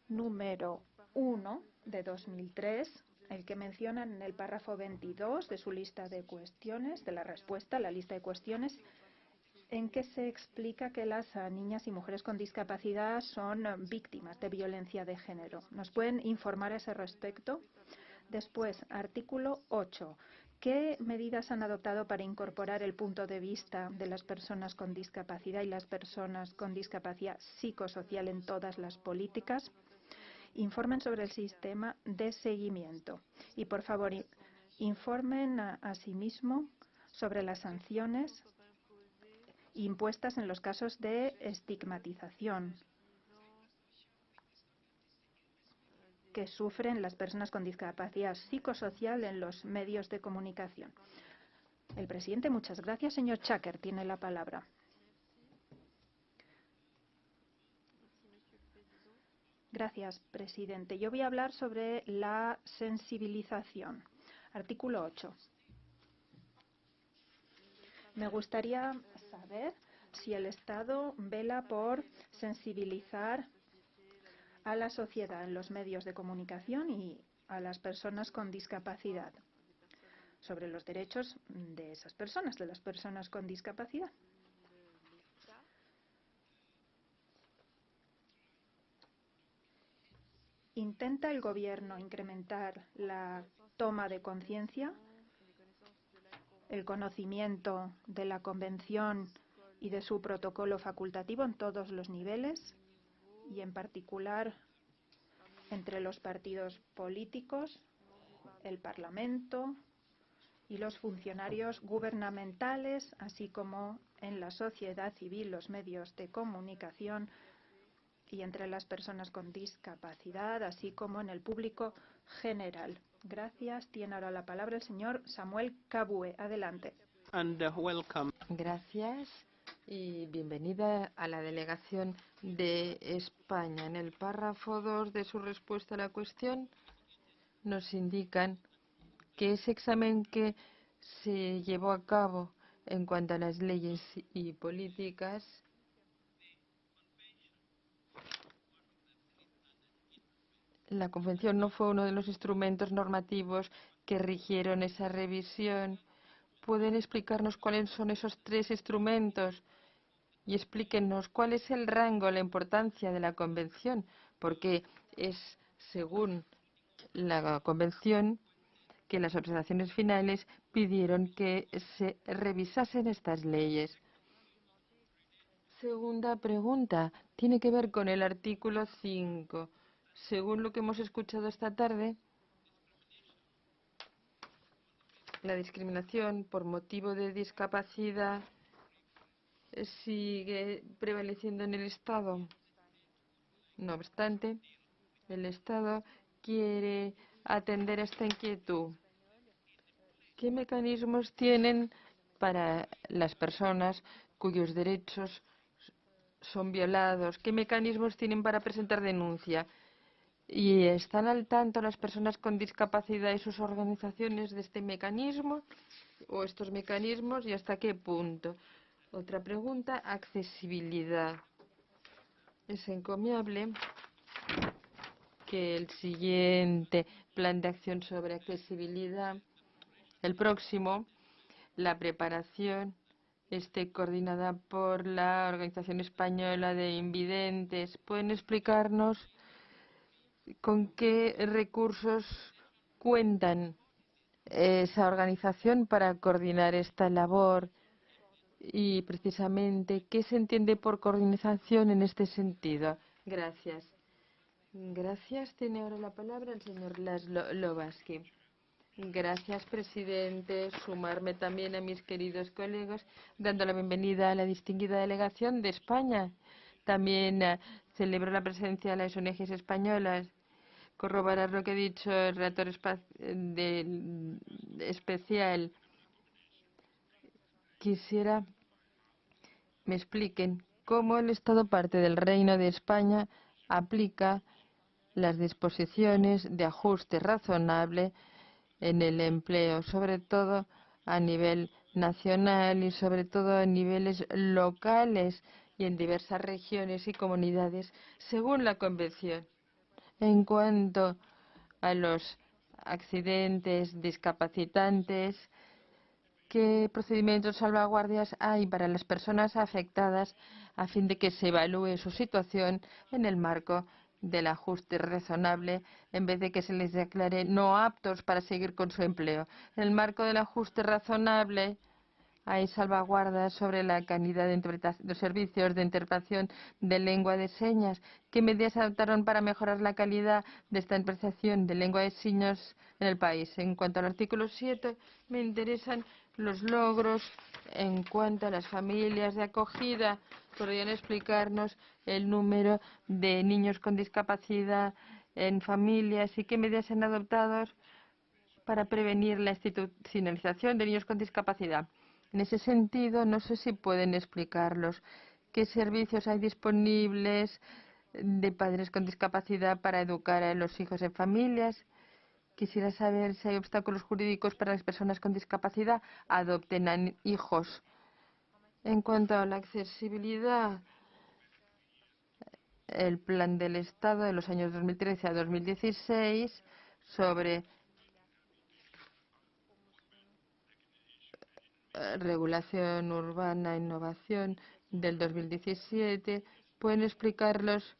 número 1 de 2003, el que mencionan en el párrafo 22 de su lista de cuestiones, de la respuesta a la lista de cuestiones, en que se explica que las niñas y mujeres con discapacidad son víctimas de violencia de género. ¿Nos pueden informar a ese respecto? Después, artículo 8. ¿Qué medidas han adoptado para incorporar el punto de vista de las personas con discapacidad y las personas con discapacidad psicosocial en todas las políticas? Informen sobre el sistema de seguimiento. Y, por favor, informen asimismo sobre las sanciones impuestas en los casos de estigmatización que sufren las personas con discapacidad psicosocial en los medios de comunicación. El presidente, muchas gracias. Señor Chaker, tiene la palabra. Gracias, presidente. Yo voy a hablar sobre la sensibilización. Artículo 8. Me gustaría saber si el Estado vela por sensibilizar a la sociedad en los medios de comunicación y a las personas con discapacidad sobre los derechos de esas personas, de las personas con discapacidad. ¿Intenta el Gobierno incrementar la toma de conciencia, el conocimiento de la Convención y de su protocolo facultativo en todos los niveles y en particular entre los partidos políticos, el Parlamento y los funcionarios gubernamentales, así como en la sociedad civil, los medios de comunicación y entre las personas con discapacidad, así como en el público general? Gracias. Tiene ahora la palabra el señor Samuel Kabue. Adelante. Welcome. Gracias y bienvenida a la delegación de España. En el párrafo 2 de su respuesta a la cuestión nos indican que ese examen que se llevó a cabo en cuanto a las leyes y políticas la Convención no fue uno de los instrumentos normativos que rigieron esa revisión. ¿Pueden explicarnos cuáles son esos 3 instrumentos? Y explíquenos cuál es el rango, la importancia de la Convención, porque es, según la Convención, que las observaciones finales pidieron que se revisasen estas leyes. Segunda pregunta, tiene que ver con el artículo 5. Según lo que hemos escuchado esta tarde, la discriminación por motivo de discapacidad sigue prevaleciendo en el Estado. No obstante, el Estado quiere atender esta inquietud. ¿Qué mecanismos tienen para las personas cuyos derechos son violados? ¿Qué mecanismos tienen para presentar denuncia? ¿Y están al tanto las personas con discapacidad y sus organizaciones de este mecanismo o estos mecanismos y hasta qué punto? Otra pregunta, accesibilidad. Es encomiable que el siguiente plan de acción sobre accesibilidad, el próximo, la preparación, esté coordinada por la Organización Española de Invidentes. ¿Pueden explicarnos con qué recursos cuentan esa organización para coordinar esta labor? Y precisamente, ¿qué se entiende por coordinación en este sentido? Gracias. Gracias. Tiene ahora la palabra el señor Laszlo Lobaski. Gracias, presidente. Sumarme también a mis queridos colegas, dando la bienvenida a la distinguida delegación de España. También celebro la presencia de las ONGs españolas. Corroborar lo que ha dicho el relator especial. Quisiera me expliquen cómo el Estado parte del Reino de España aplica las disposiciones de ajuste razonable en el empleo, sobre todo a nivel nacional y sobre todo a niveles locales y en diversas regiones y comunidades, según la Convención. En cuanto a los accidentes discapacitantes, ¿qué procedimientos de salvaguardias hay para las personas afectadas a fin de que se evalúe su situación en el marco del ajuste razonable en vez de que se les declare no aptos para seguir con su empleo? En el marco del ajuste razonable hay salvaguardas sobre la calidad de los servicios de interpretación de lengua de señas. ¿Qué medidas se adoptaron para mejorar la calidad de esta interpretación de lengua de señas en el país? En cuanto al artículo 7, me interesan los logros en cuanto a las familias de acogida. ¿Podrían explicarnos el número de niños con discapacidad en familias y qué medidas se han adoptado para prevenir la institucionalización de niños con discapacidad? En ese sentido, no sé si pueden explicarlos qué servicios hay disponibles de padres con discapacidad para educar a los hijos en familias. Quisiera saber si hay obstáculos jurídicos para las personas con discapacidad adopten a hijos. En cuanto a la accesibilidad, el plan del Estado de los años 2013 a 2016 sobre regulación urbana, innovación del 2017. ¿Pueden explicarlos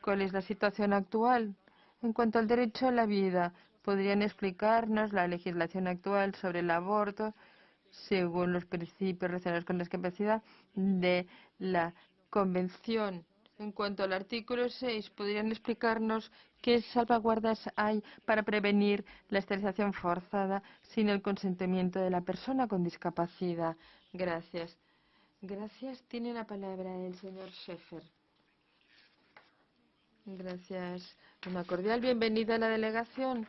cuál es la situación actual? En cuanto al derecho a la vida, ¿podrían explicarnos la legislación actual sobre el aborto según los principios relacionados con la discapacidad de la Convención? En cuanto al artículo 6, ¿podrían explicarnos qué salvaguardas hay para prevenir la esterilización forzada sin el consentimiento de la persona con discapacidad? Gracias. Gracias. Tiene la palabra el señor Schäfer. Gracias. Una cordial bienvenida a la delegación.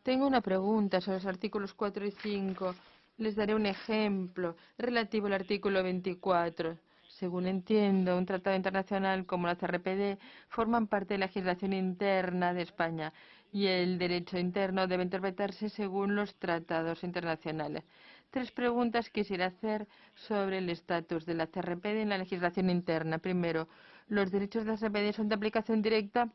Tengo una pregunta sobre los artículos 4 y 5. Les daré un ejemplo relativo al artículo 24. Según entiendo, un tratado internacional como la CRPD forman parte de la legislación interna de España y el derecho interno debe interpretarse según los tratados internacionales. 3 preguntas quisiera hacer sobre el estatus de la CRPD en la legislación interna. Primero, ¿los derechos de la CRPD son de aplicación directa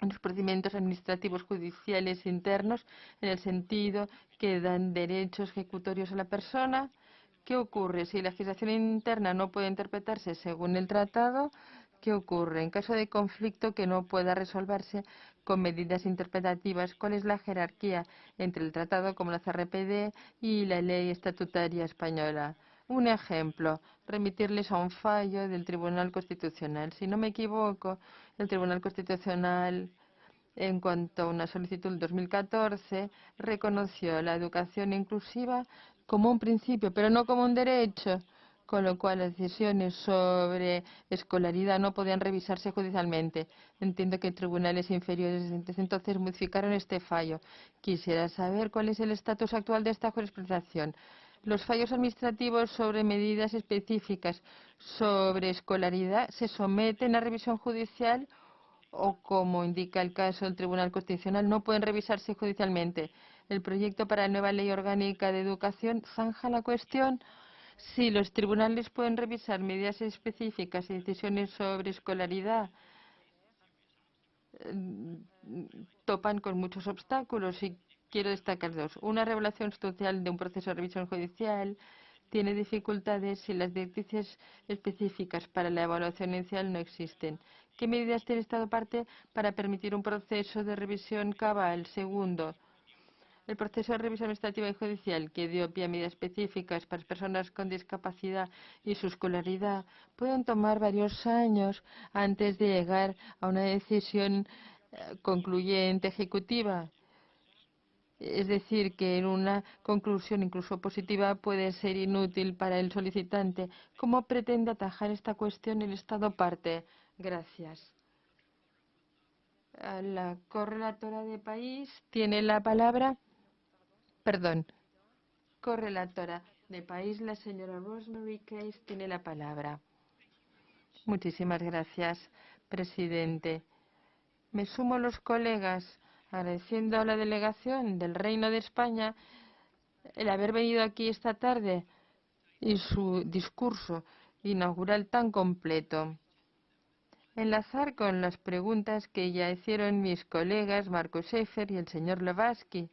en los procedimientos administrativos judiciales internos en el sentido que dan derechos ejecutorios a la persona? ¿Qué ocurre si la legislación interna no puede interpretarse según el tratado? ¿Qué ocurre en caso de conflicto que no pueda resolverse con medidas interpretativas? ¿Cuál es la jerarquía entre el tratado como la CRPD y la ley estatutaria española? Un ejemplo, remitirles a un fallo del Tribunal Constitucional. Si no me equivoco, el Tribunal Constitucional, en cuanto a una solicitud del 2014, reconoció la educación inclusiva como un principio, pero no como un derecho, con lo cual las decisiones sobre escolaridad no podían revisarse judicialmente. Entiendo que tribunales inferiores desde entonces modificaron este fallo. Quisiera saber cuál es el estatus actual de esta jurisprudencia. Los fallos administrativos sobre medidas específicas sobre escolaridad se someten a revisión judicial o, como indica el caso del Tribunal Constitucional, no pueden revisarse judicialmente. El proyecto para la nueva Ley Orgánica de Educación zanja la cuestión. Si los tribunales pueden revisar medidas específicas y decisiones sobre escolaridad, topan con muchos obstáculos y quiero destacar 2. Una revelación sustancial de un proceso de revisión judicial tiene dificultades si las directrices específicas para la evaluación inicial no existen. ¿Qué medidas tiene Estado parte para permitir un proceso de revisión cabal? Segundo, el proceso de revisión administrativa y judicial que dio pie a medidas específicas para las personas con discapacidad y su escolaridad pueden tomar varios años antes de llegar a una decisión concluyente ejecutiva. Es decir, que en una conclusión incluso positiva puede ser inútil para el solicitante. ¿Cómo pretende atajar esta cuestión el Estado parte? Gracias. La correlatora de país tiene la palabra. Perdón. Correlatora de país, la señora Rosemary Case, tiene la palabra. Muchísimas gracias, presidente. Me sumo a los colegas agradeciendo a la delegación del Reino de España el haber venido aquí esta tarde y su discurso inaugural tan completo. Enlazar con las preguntas que ya hicieron mis colegas Marco Schäfer y el señor Lewandowski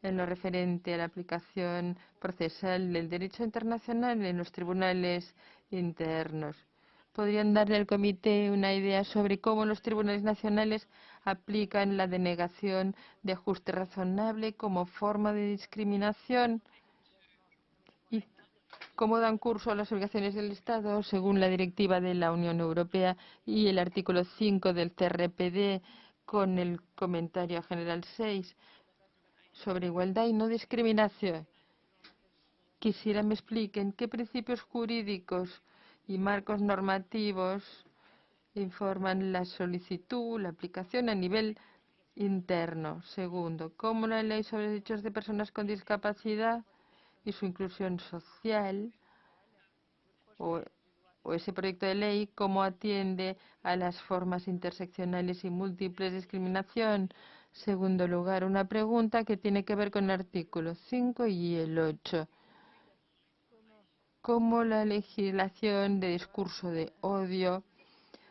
en lo referente a la aplicación procesal del derecho internacional en los tribunales internos. ¿Podrían darle al comité una idea sobre cómo los tribunales nacionales aplican la denegación de ajuste razonable como forma de discriminación? cómo dan curso a las obligaciones del Estado según la Directiva de la Unión Europea y el artículo 5 del CRPD con el comentario general 6 sobre igualdad y no discriminación. Quisiera me expliquen qué principios jurídicos y marcos normativos informan la solicitud, la aplicación a nivel interno. Segundo, cómo la ley sobre derechos de personas con discapacidad y su inclusión social o ese proyecto de ley, cómo atiende a las formas interseccionales y múltiples de discriminación. Segundo lugar, una pregunta que tiene que ver con el artículo 5 y el 8. Cómo la legislación de discurso de odio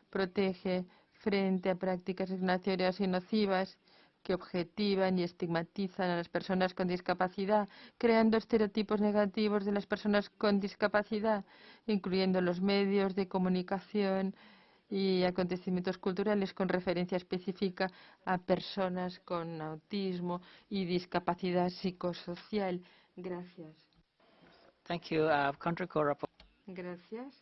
protege frente a prácticas discriminatorias y nocivas que objetivan y estigmatizan a las personas con discapacidad, creando estereotipos negativos de las personas con discapacidad, incluyendo los medios de comunicación y acontecimientos culturales con referencia específica a personas con autismo y discapacidad psicosocial. Gracias. Thank you. Country co-report. Gracias.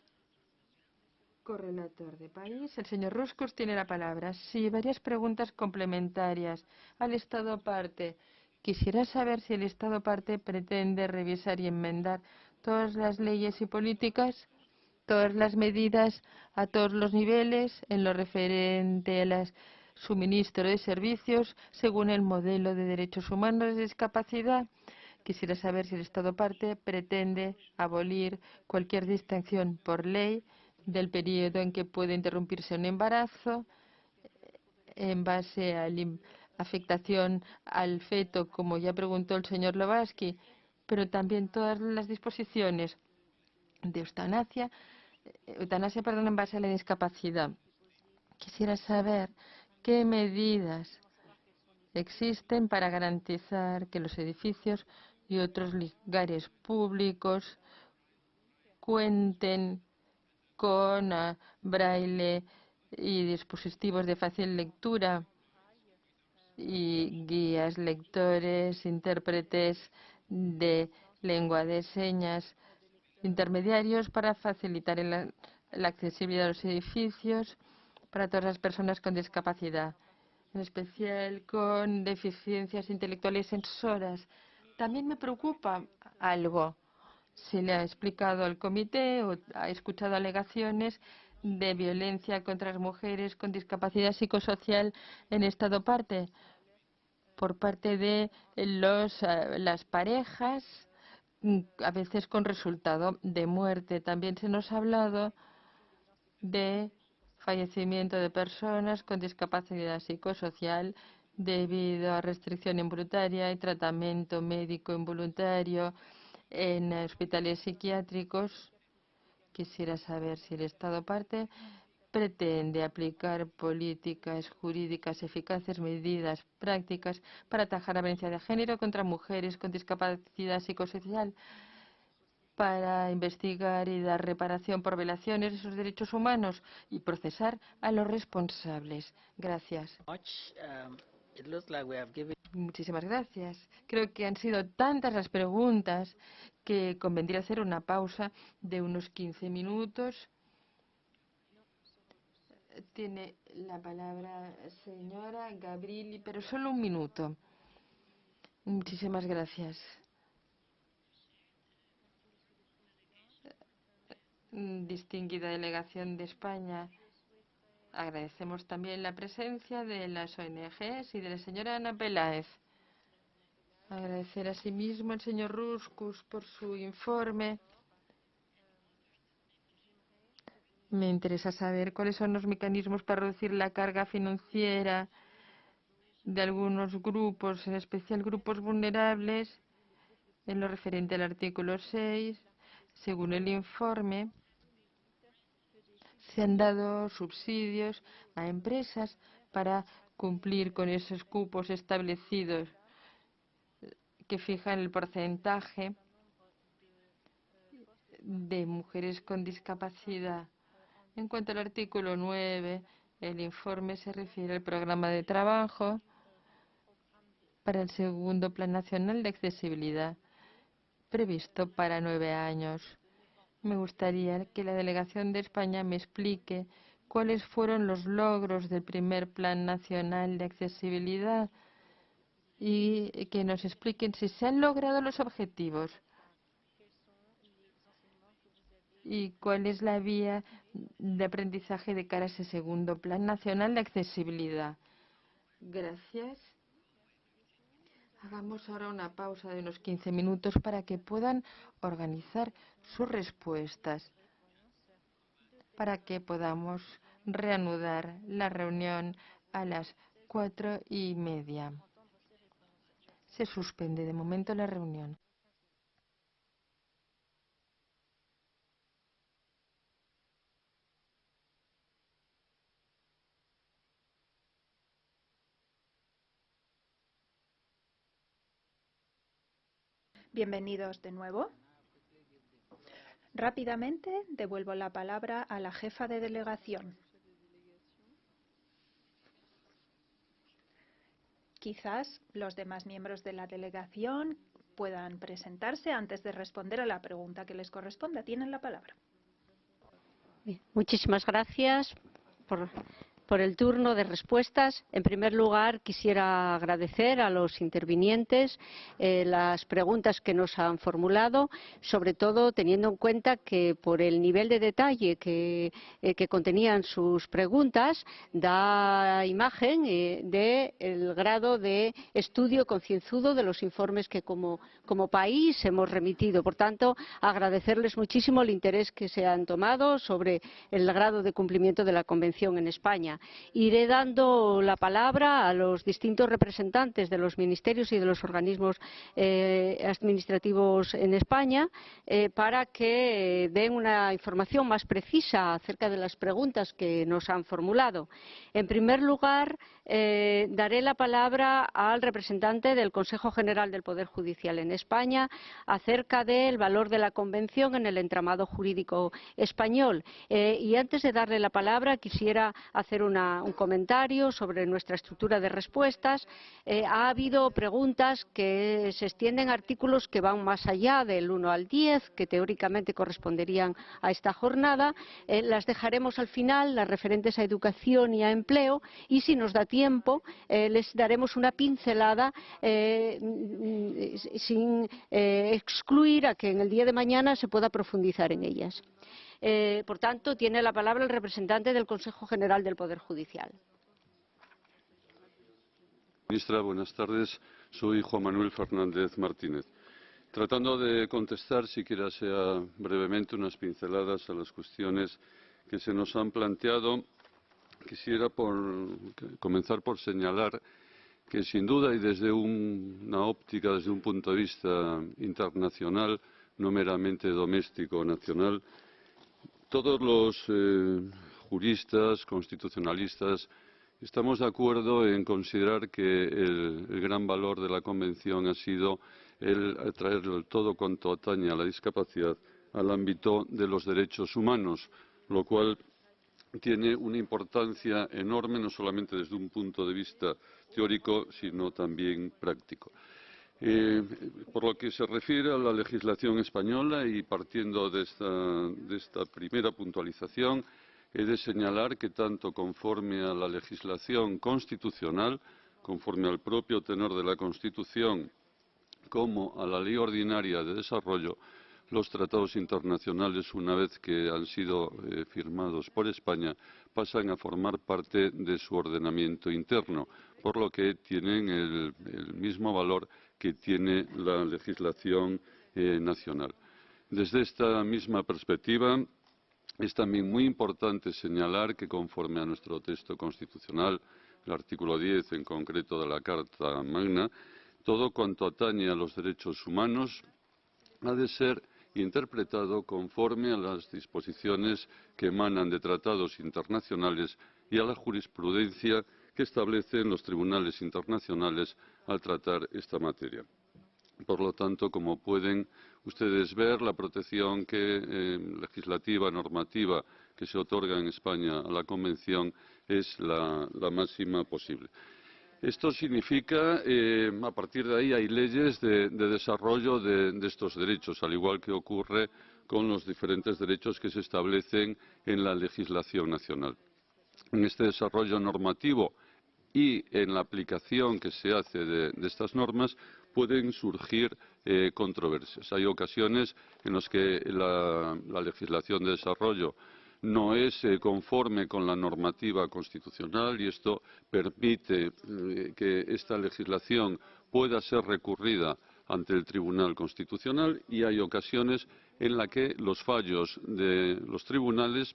Correlator de país. El señor Ruscos tiene la palabra. Sí, varias preguntas complementarias al Estado parte. Quisiera saber si el Estado parte pretende revisar y enmendar todas las leyes y políticas, todas las medidas a todos los niveles en lo referente al suministro de servicios según el modelo de derechos humanos de discapacidad. Quisiera saber si el Estado parte pretende abolir cualquier distinción por ley del periodo en que puede interrumpirse un embarazo en base a la afectación al feto, como ya preguntó el señor Lovaski, pero también todas las disposiciones de eutanasia, en base a la discapacidad. Quisiera saber qué medidas existen para garantizar que los edificios y otros lugares públicos cuenten con braille y dispositivos de fácil lectura y guías, lectores, intérpretes de lengua de señas intermediarios para facilitar la accesibilidad a los edificios para todas las personas con discapacidad, en especial con deficiencias intelectuales sensoras. También me preocupa algo. Se le ha explicado al comité o ha escuchado alegaciones de violencia contra las mujeres con discapacidad psicosocial en Estado parte por parte de las parejas, a veces con resultado de muerte. También se nos ha hablado de fallecimiento de personas con discapacidad psicosocial debido a restricción involuntaria y tratamiento médico involuntario en hospitales psiquiátricos. Quisiera saber si el Estado parte pretende aplicar políticas jurídicas eficaces, medidas prácticas para atajar la violencia de género contra mujeres con discapacidad psicosocial, para investigar y dar reparación por violaciones de sus derechos humanos y procesar a los responsables. Gracias. Muchísimas gracias. Creo que han sido tantas las preguntas que convendría hacer una pausa de unos 15 minutos. Tiene la palabra señora Gabrieli, pero solo un minuto. Muchísimas gracias. Distinguida delegación de España, agradecemos también la presencia de las ONGs y de la señora Ana Peláez. Agradecer asimismo al señor Ruscus por su informe. Me interesa saber cuáles son los mecanismos para reducir la carga financiera de algunos grupos, en especial grupos vulnerables, en lo referente al artículo 6. Según el informe, se han dado subsidios a empresas para cumplir con esos cupos establecidos que fijan el porcentaje de mujeres con discapacidad. En cuanto al artículo 9, el informe se refiere al programa de trabajo para el segundo Plan Nacional de Accesibilidad, previsto para 9 años. Me gustaría que la delegación de España me explique cuáles fueron los logros del primer Plan Nacional de Accesibilidad y que nos expliquen si se han logrado los objetivos y cuál es la vía de aprendizaje de cara a ese segundo Plan Nacional de Accesibilidad. Gracias. Hagamos ahora una pausa de unos 15 minutos para que puedan organizar sus respuestas, para que podamos reanudar la reunión a las 4:30. Se suspende de momento la reunión. Bienvenidos de nuevo. Rápidamente devuelvo la palabra a la jefa de delegación. Quizás los demás miembros de la delegación puedan presentarse antes de responder a la pregunta que les corresponda. Tienen la palabra. Muchísimas gracias por el turno de respuestas. En primer lugar, quisiera agradecer a los intervinientes las preguntas que nos han formulado, sobre todo teniendo en cuenta que por el nivel de detalle que contenían sus preguntas, da imagen del grado de estudio concienzudo de los informes que como país hemos remitido. Por tanto, agradecerles muchísimo el interés que se han tomado sobre el grado de cumplimiento de la Convención en España. Iré dando la palabra a los distintos representantes de los ministerios y de los organismos administrativos en España para que den una información más precisa acerca de las preguntas que nos han formulado. En primer lugar, daré la palabra al representante del Consejo General del Poder Judicial en España acerca del valor de la Convención en el entramado jurídico español. Y antes de darle la palabra, quisiera hacer un comentario sobre nuestra estructura de respuestas. Ha habido preguntas que se extienden a artículos que van más allá del 1 al 10, que teóricamente corresponderían a esta jornada. Las dejaremos al final, las referentes a educación y a empleo, y si nos da tiempo, les daremos una pincelada sin excluir a que en el día de mañana se pueda profundizar en ellas. Por tanto, tiene la palabra el representante del Consejo General del Poder Judicial. Ministra, buenas tardes. Soy Juan Manuel Fernández Martínez. Tratando de contestar, siquiera sea brevemente, unas pinceladas a las cuestiones que se nos han planteado, quisiera comenzar por señalar que, sin duda, y desde una óptica, desde un punto de vista internacional, no meramente doméstico o nacional, todos los juristas, constitucionalistas, estamos de acuerdo en considerar que el gran valor de la Convención ha sido el traer todo cuanto atañe a la discapacidad al ámbito de los derechos humanos, lo cual tiene una importancia enorme, no solamente desde un punto de vista teórico, sino también práctico. Por lo que se refiere a la legislación española, y partiendo de esta primera puntualización, he de señalar que tanto conforme a la legislación constitucional, conforme al propio tenor de la Constitución, como a la Ley Ordinaria de Desarrollo, los tratados internacionales, una vez que han sido firmados por España, pasan a formar parte de su ordenamiento interno, por lo que tienen el mismo valor que tiene la legislación nacional. Desde esta misma perspectiva, es también muy importante señalar que, conforme a nuestro texto constitucional, el artículo 10 en concreto de la Carta Magna, todo cuanto atañe a los derechos humanos ha de ser interpretado conforme a las disposiciones que emanan de tratados internacionales y a la jurisprudencia que establecen los tribunales internacionales al tratar esta materia. Por lo tanto, como pueden ustedes ver, la protección legislativa, normativa, que se otorga en España a la Convención es la máxima posible. Esto significa, a partir de ahí hay leyes de desarrollo de estos derechos, al igual que ocurre con los diferentes derechos que se establecen en la legislación nacional. En este desarrollo normativo y en la aplicación que se hace de estas normas pueden surgir controversias. Hay ocasiones en las que la legislación de desarrollo no es conforme con la normativa constitucional y esto permite que esta legislación pueda ser recurrida ante el Tribunal Constitucional y hay ocasiones en las que los fallos de los tribunales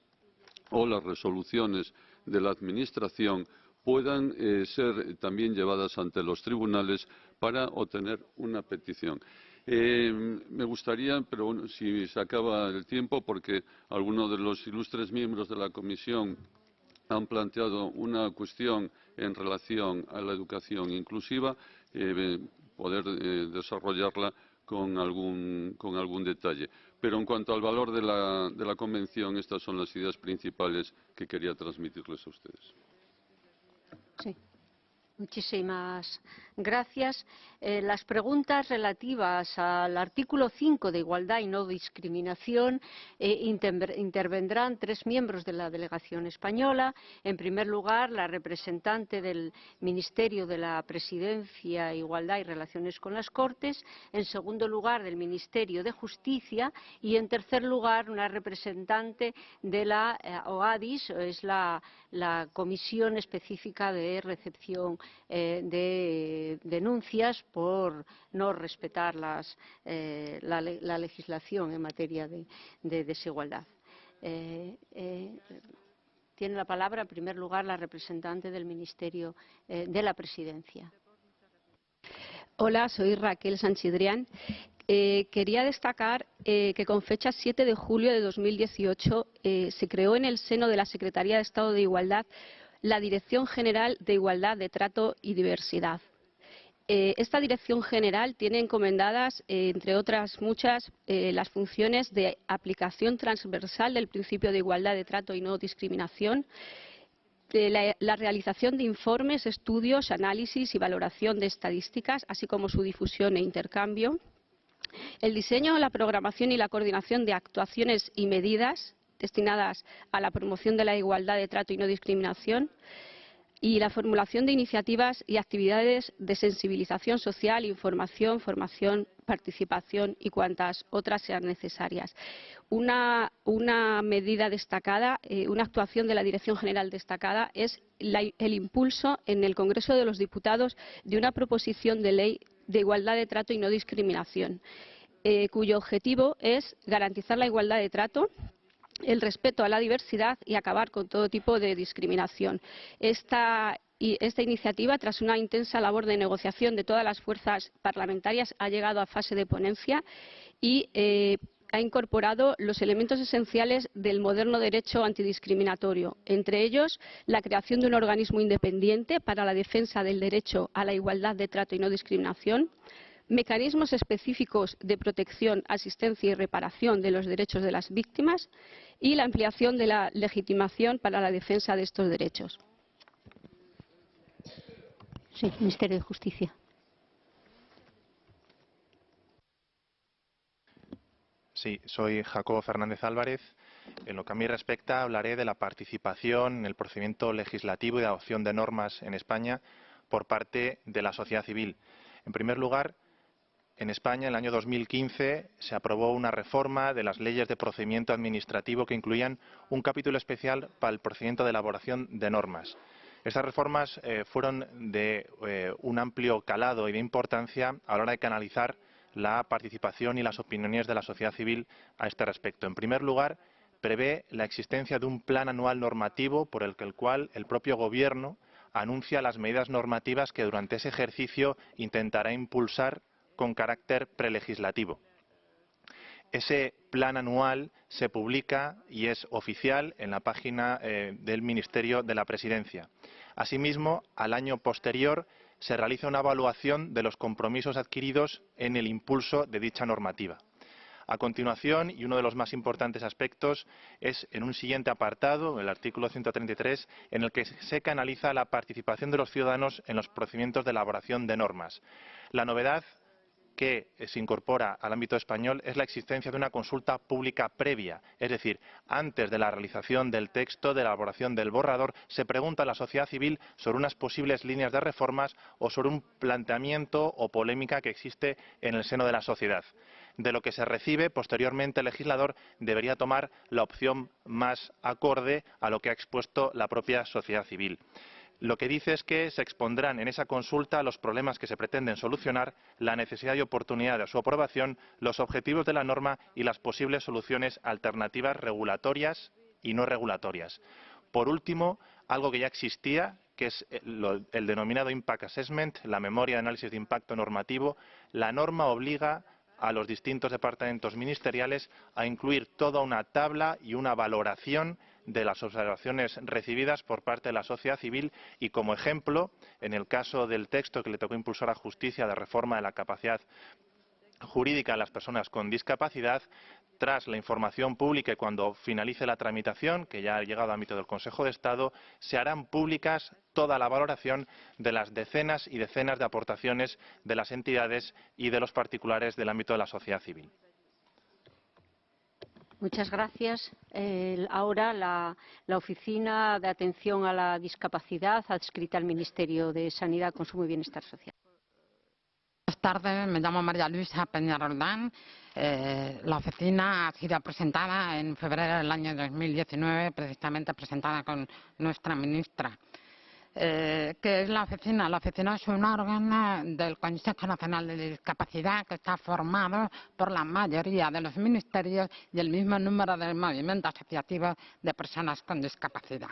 o las resoluciones de la Administración puedan ser también llevadas ante los tribunales para obtener una petición. Me gustaría, pero bueno, si se acaba el tiempo, porque algunos de los ilustres miembros de la Comisión han planteado una cuestión en relación a la educación inclusiva, poder desarrollarla con algún detalle. Pero en cuanto al valor de la Convención, estas son las ideas principales que quería transmitirles a ustedes. Sí. Muchísimas gracias. Las preguntas relativas al artículo 5 de Igualdad y no discriminación intervendrán 3 miembros de la delegación española. En primer lugar, la representante del Ministerio de la Presidencia, Igualdad y Relaciones con las Cortes. En segundo lugar, del Ministerio de Justicia. Y en tercer lugar, una representante de la OADIS, es la Comisión Específica de Recepción de denuncias por no respetar la legislación en materia de desigualdad. Tiene la palabra, en primer lugar, la representante del Ministerio de la Presidencia. Hola, soy Raquel Sanchidrián. Quería destacar que con fecha 7 de julio de 2018 se creó en el seno de la Secretaría de Estado de Igualdad la Dirección General de Igualdad de Trato y Diversidad. Esta Dirección General tiene encomendadas, entre otras muchas, las funciones de aplicación transversal del principio de igualdad de trato y no discriminación, la realización de informes, estudios, análisis y valoración de estadísticas, así como su difusión e intercambio, el diseño, la programación y la coordinación de actuaciones y medidas destinadas a la promoción de la igualdad de trato y no discriminación, y la formulación de iniciativas y actividades de sensibilización social, información, formación, participación y cuantas otras sean necesarias. Una medida destacada, una actuación de la Dirección General destacada es el impulso en el Congreso de los Diputados de una proposición de ley de igualdad de trato y no discriminación, cuyo objetivo es garantizar la igualdad de trato, el respeto a la diversidad y acabar con todo tipo de discriminación. Esta iniciativa, tras una intensa labor de negociación de todas las fuerzas parlamentarias, ha llegado a fase de ponencia y ha incorporado los elementos esenciales del moderno derecho antidiscriminatorio, entre ellos la creación de un organismo independiente para la defensa del derecho a la igualdad de trato y no discriminación, mecanismos específicos de protección, asistencia y reparación de los derechos de las víctimas y la ampliación de la legitimación para la defensa de estos derechos. Sí, Ministerio de Justicia. Sí, soy Jacobo Fernández Álvarez. En lo que a mí respecta, hablaré de la participación en el procedimiento legislativo y de adopción de normas en España por parte de la sociedad civil. En primer lugar, en España, en el año 2015, se aprobó una reforma de las leyes de procedimiento administrativo que incluían un capítulo especial para el procedimiento de elaboración de normas. Estas reformas fueron de un amplio calado y de importancia a la hora de canalizar la participación y las opiniones de la sociedad civil a este respecto. En primer lugar, prevé la existencia de un plan anual normativo por el cual el propio Gobierno anuncia las medidas normativas que durante ese ejercicio intentará impulsar con carácter prelegislativo. Ese plan anual se publica y es oficial en la página del Ministerio de la Presidencia. Asimismo, al año posterior se realiza una evaluación de los compromisos adquiridos en el impulso de dicha normativa. A continuación, y uno de los más importantes aspectos, es en un siguiente apartado, el artículo 133, en el que se canaliza la participación de los ciudadanos en los procedimientos de elaboración de normas. La novedad que se incorpora al ámbito español es la existencia de una consulta pública previa, es decir, antes de la realización del texto, de la elaboración del borrador, se pregunta a la sociedad civil sobre unas posibles líneas de reformas o sobre un planteamiento o polémica que existe en el seno de la sociedad. De lo que se recibe, posteriormente el legislador debería tomar la opción más acorde a lo que ha expuesto la propia sociedad civil. Lo que dice es que se expondrán en esa consulta los problemas que se pretenden solucionar, la necesidad y oportunidad de su aprobación, los objetivos de la norma y las posibles soluciones alternativas regulatorias y no regulatorias. Por último, algo que ya existía, que es el denominado Impact Assessment, la memoria de análisis de impacto normativo. La norma obliga a los distintos departamentos ministeriales a incluir toda una tabla y una valoración de las observaciones recibidas por parte de la sociedad civil y, como ejemplo, en el caso del texto que le tocó impulsar a Justicia de reforma de la capacidad jurídica a las personas con discapacidad, tras la información pública y cuando finalice la tramitación, que ya ha llegado al ámbito del Consejo de Estado, se harán públicas toda la valoración de las decenas y decenas de aportaciones de las entidades y de los particulares del ámbito de la sociedad civil. Muchas gracias. Ahora la Oficina de Atención a la Discapacidad, adscrita al Ministerio de Sanidad, Consumo y Bienestar Social. Buenas tardes, me llamo María Luisa Peña Roldán. La oficina ha sido presentada en febrero del año 2019, precisamente presentada con nuestra ministra. ¿Qué es la oficina? La oficina es un órgano del Consejo Nacional de Discapacidad que está formado por la mayoría de los ministerios y el mismo número de movimientos asociativos de personas con discapacidad.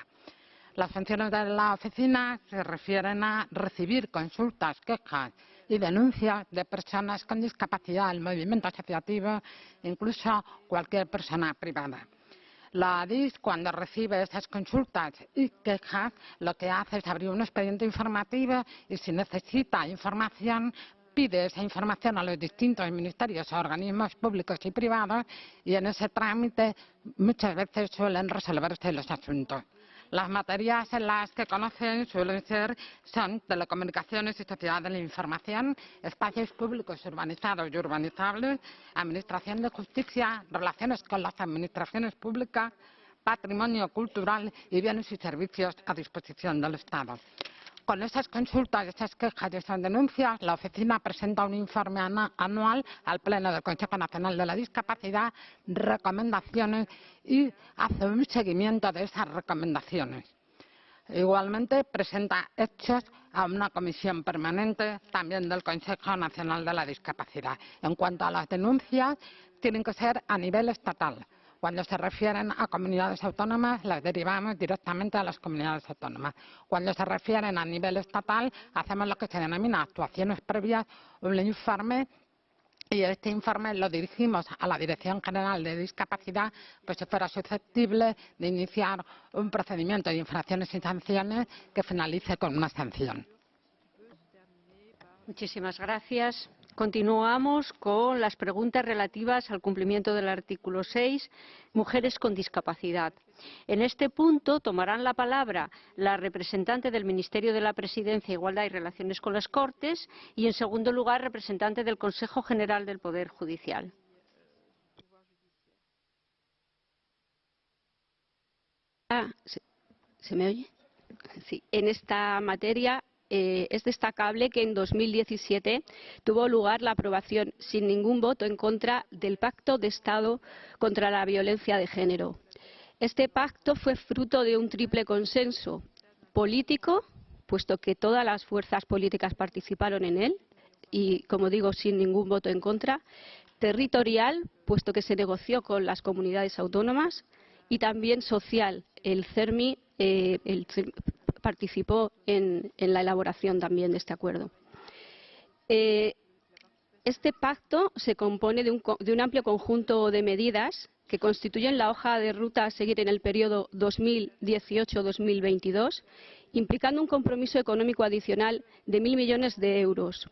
Las funciones de la oficina se refieren a recibir consultas, quejas y denuncias de personas con discapacidad, el movimiento asociativo, incluso cualquier persona privada. La ADIS, cuando recibe esas consultas y quejas, lo que hace es abrir un expediente informativo y, si necesita información, pide esa información a los distintos ministerios o organismos públicos y privados, y en ese trámite muchas veces suelen resolverse los asuntos. Las materias en las que conocen son telecomunicaciones y sociedad de la información, espacios públicos urbanizados y urbanizables, administración de justicia, relaciones con las administraciones públicas, patrimonio cultural y bienes y servicios a disposición del Estado. Con esas consultas, esas quejas y esas denuncias, la oficina presenta un informe anual al Pleno del Consejo Nacional de la Discapacidad, recomendaciones, y hace un seguimiento de esas recomendaciones. Igualmente presenta hechos a una comisión permanente también del Consejo Nacional de la Discapacidad. En cuanto a las denuncias, tienen que ser a nivel estatal. Cuando se refieren a comunidades autónomas, las derivamos directamente a las comunidades autónomas. Cuando se refieren a nivel estatal, hacemos lo que se denomina actuaciones previas, un informe, y este informe lo dirigimos a la Dirección General de Discapacidad, pues si fuera susceptible de iniciar un procedimiento de infracciones y sanciones que finalice con una sanción. Muchísimas gracias. Continuamos con las preguntas relativas al cumplimiento del artículo 6, mujeres con discapacidad. En este punto tomarán la palabra la representante del Ministerio de la Presidencia, Igualdad y Relaciones con las Cortes y, en segundo lugar, representante del Consejo General del Poder Judicial. ¿Se me oye? Sí. En esta materia es destacable que en 2017 tuvo lugar la aprobación sin ningún voto en contra del Pacto de Estado contra la Violencia de Género. Este pacto fue fruto de un triple consenso político, puesto que todas las fuerzas políticas participaron en él y, como digo, sin ningún voto en contra; territorial, puesto que se negoció con las comunidades autónomas; y también social. El CERMI participó en la elaboración también de este acuerdo. Este pacto se compone de un amplio conjunto de medidas que constituyen la hoja de ruta a seguir en el periodo 2018-2022, implicando un compromiso económico adicional de 1.000 millones de euros.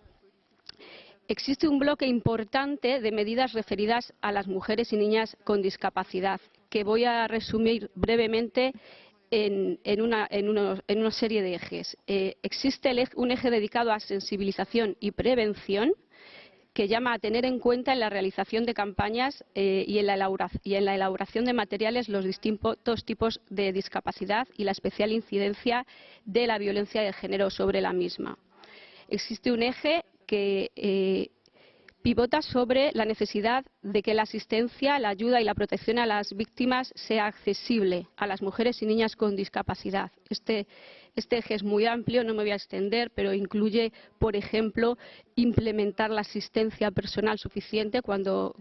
existe un bloque importante de medidas referidas a las mujeres y niñas con discapacidad, que voy a resumir brevemente en una serie de ejes. Existe un eje dedicado a sensibilización y prevención, que llama a tener en cuenta en la realización de campañas y en la elaboración de materiales los distintos tipos de discapacidad y la especial incidencia de la violencia de género sobre la misma. Existe un eje que pivota sobre la necesidad de que la asistencia, la ayuda y la protección a las víctimas sea accesible a las mujeres y niñas con discapacidad. Este eje es muy amplio, no me voy a extender, pero incluye, por ejemplo, implementar la asistencia personal suficiente cuando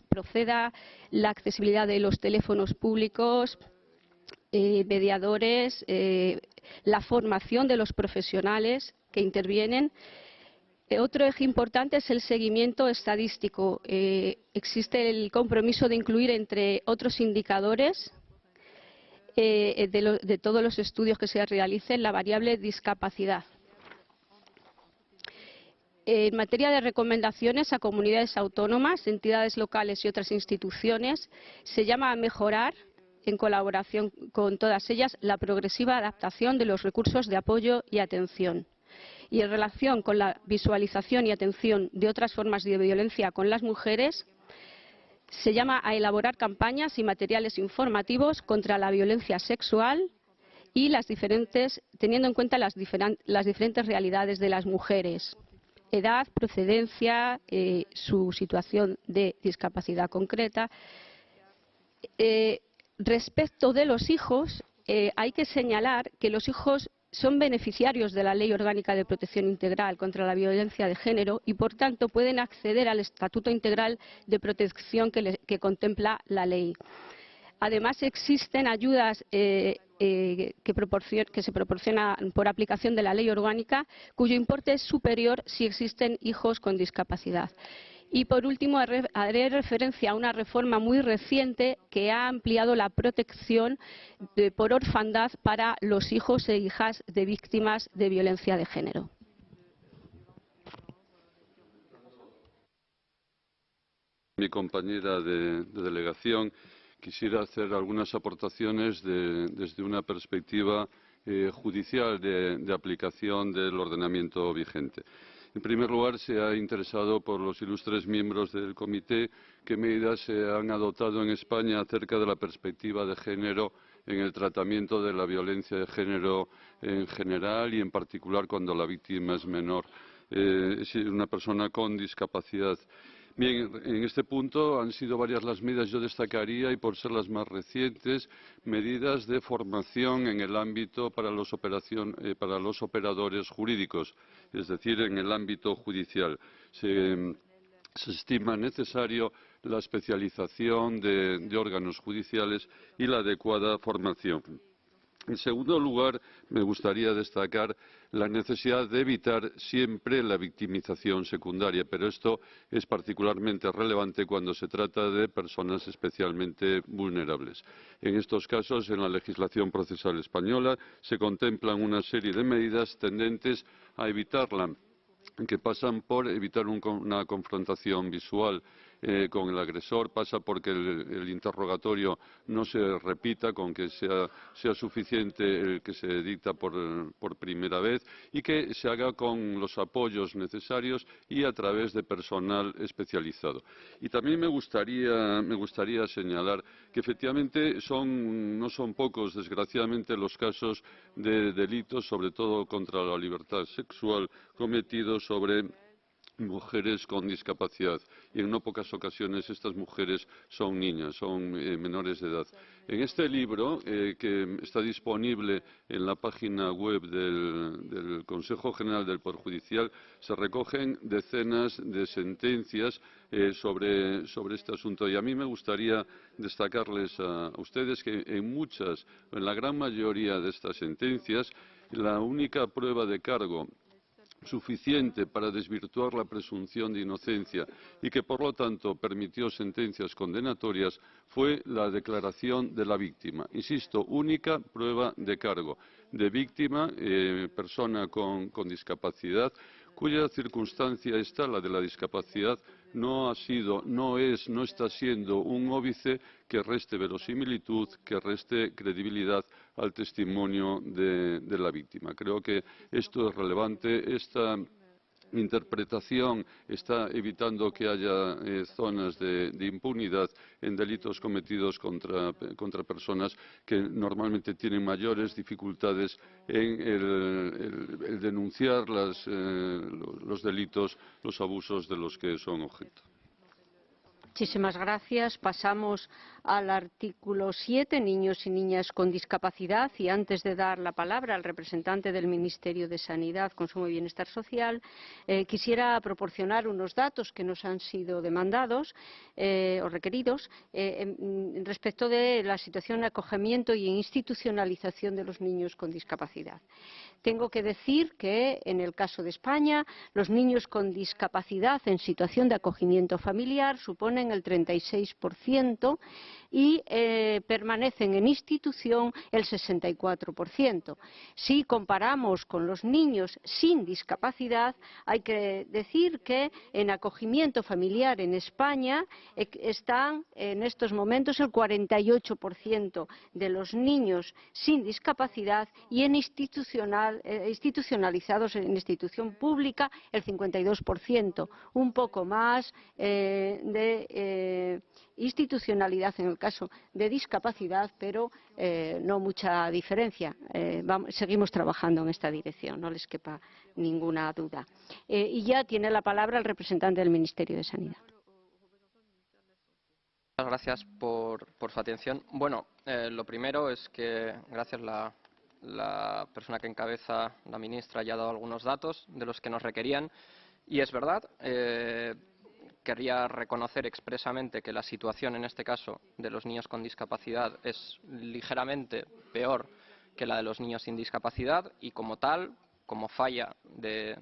proceda, la accesibilidad de los teléfonos públicos, mediadores, la formación de los profesionales que intervienen. Otro eje importante es el seguimiento estadístico. Existe el compromiso de incluir, entre otros indicadores de todos los estudios que se realicen, la variable discapacidad. En materia de recomendaciones a comunidades autónomas, entidades locales y otras instituciones, se llama a mejorar, en colaboración con todas ellas, la progresiva adaptación de los recursos de apoyo y atención. Y en relación con la visualización y atención de otras formas de violencia con las mujeres, se llama a elaborar campañas y materiales informativos contra la violencia sexual y teniendo en cuenta las diferentes realidades de las mujeres: edad, procedencia, su situación de discapacidad concreta. Respecto de los hijos, hay que señalar que los hijos son beneficiarios de la Ley Orgánica de Protección Integral contra la Violencia de Género y, por tanto, pueden acceder al Estatuto Integral de Protección que contempla la ley. Además, existen ayudas que se proporcionan por aplicación de la Ley Orgánica, cuyo importe es superior si existen hijos con discapacidad. Y, por último, haré referencia a una reforma muy reciente que ha ampliado la protección por orfandad para los hijos e hijas de víctimas de violencia de género. Mi compañera de delegación, quisiera hacer algunas aportaciones desde una perspectiva judicial de aplicación del ordenamiento vigente. En primer lugar, se ha interesado por los ilustres miembros del comité qué medidas se han adoptado en España acerca de la perspectiva de género en el tratamiento de la violencia de género en general y en particular cuando la víctima es menor, es una persona con discapacidad. Bien, en este punto han sido varias las medidas. Yo destacaría, y por ser las más recientes, medidas de formación en el ámbito para los operadores jurídicos, es decir, en el ámbito judicial. Se estima necesario la especialización de órganos judiciales y la adecuada formación. En segundo lugar, me gustaría destacar la necesidad de evitar siempre la victimización secundaria, pero esto es particularmente relevante cuando se trata de personas especialmente vulnerables. En estos casos, en la legislación procesal española se contemplan una serie de medidas tendentes a evitarla, que pasan por evitar una confrontación visual con el agresor, pasa porque el interrogatorio no se repita, con que sea suficiente el que se dicta por primera vez y que se haga con los apoyos necesarios y a través de personal especializado. Y también me gustaría señalar que efectivamente no son pocos, desgraciadamente, los casos de delitos, sobre todo contra la libertad sexual, cometidos sobre mujeres con discapacidad, y en no pocas ocasiones estas mujeres son niñas, son menores de edad. En este libro, que está disponible en la página web del Consejo General del Poder Judicial, se recogen decenas de sentencias sobre este asunto, y a mí me gustaría destacarles a ustedes que en la gran mayoría de estas sentencias, la única prueba de cargo suficiente para desvirtuar la presunción de inocencia y que, por lo tanto, permitió sentencias condenatorias fue la declaración de la víctima. Insisto, única prueba de cargo de víctima, persona con discapacidad, cuya circunstancia está la de la discapacidad, no ha sido, no es, no está siendo un óbice que reste verosimilitud, que reste credibilidad al testimonio de la víctima. Creo que esto es relevante. Esta interpretación está evitando que haya zonas de impunidad en delitos cometidos contra personas que normalmente tienen mayores dificultades en el denunciar los delitos, los abusos de los que son objeto. Muchísimas gracias. Pasamos al artículo 7, niños y niñas con discapacidad. Y antes de dar la palabra al representante del Ministerio de Sanidad, Consumo y Bienestar Social, quisiera proporcionar unos datos que nos han sido demandados o requeridos respecto de la situación de acogimiento y institucionalización de los niños con discapacidad. Tengo que decir que, en el caso de España, los niños con discapacidad en situación de acogimiento familiar suponen el 36% y permanecen en institución el 64%. Si comparamos con los niños sin discapacidad, hay que decir que en acogimiento familiar en España están en estos momentos el 48% de los niños sin discapacidad y en institucionalizados en institución pública el 52%, un poco más de institucionalidad en el caso de discapacidad, pero no mucha diferencia. Seguimos trabajando en esta dirección, no les quepa ninguna duda. Y ya tiene la palabra el representante del Ministerio de Sanidad. Muchas gracias por su atención. Bueno, lo primero es que, gracias, la persona que encabeza, la ministra, ya ha dado algunos datos de los que nos requerían. Y es verdad, querría reconocer expresamente que la situación, en este caso, de los niños con discapacidad es ligeramente peor que la de los niños sin discapacidad y, como tal, como falla de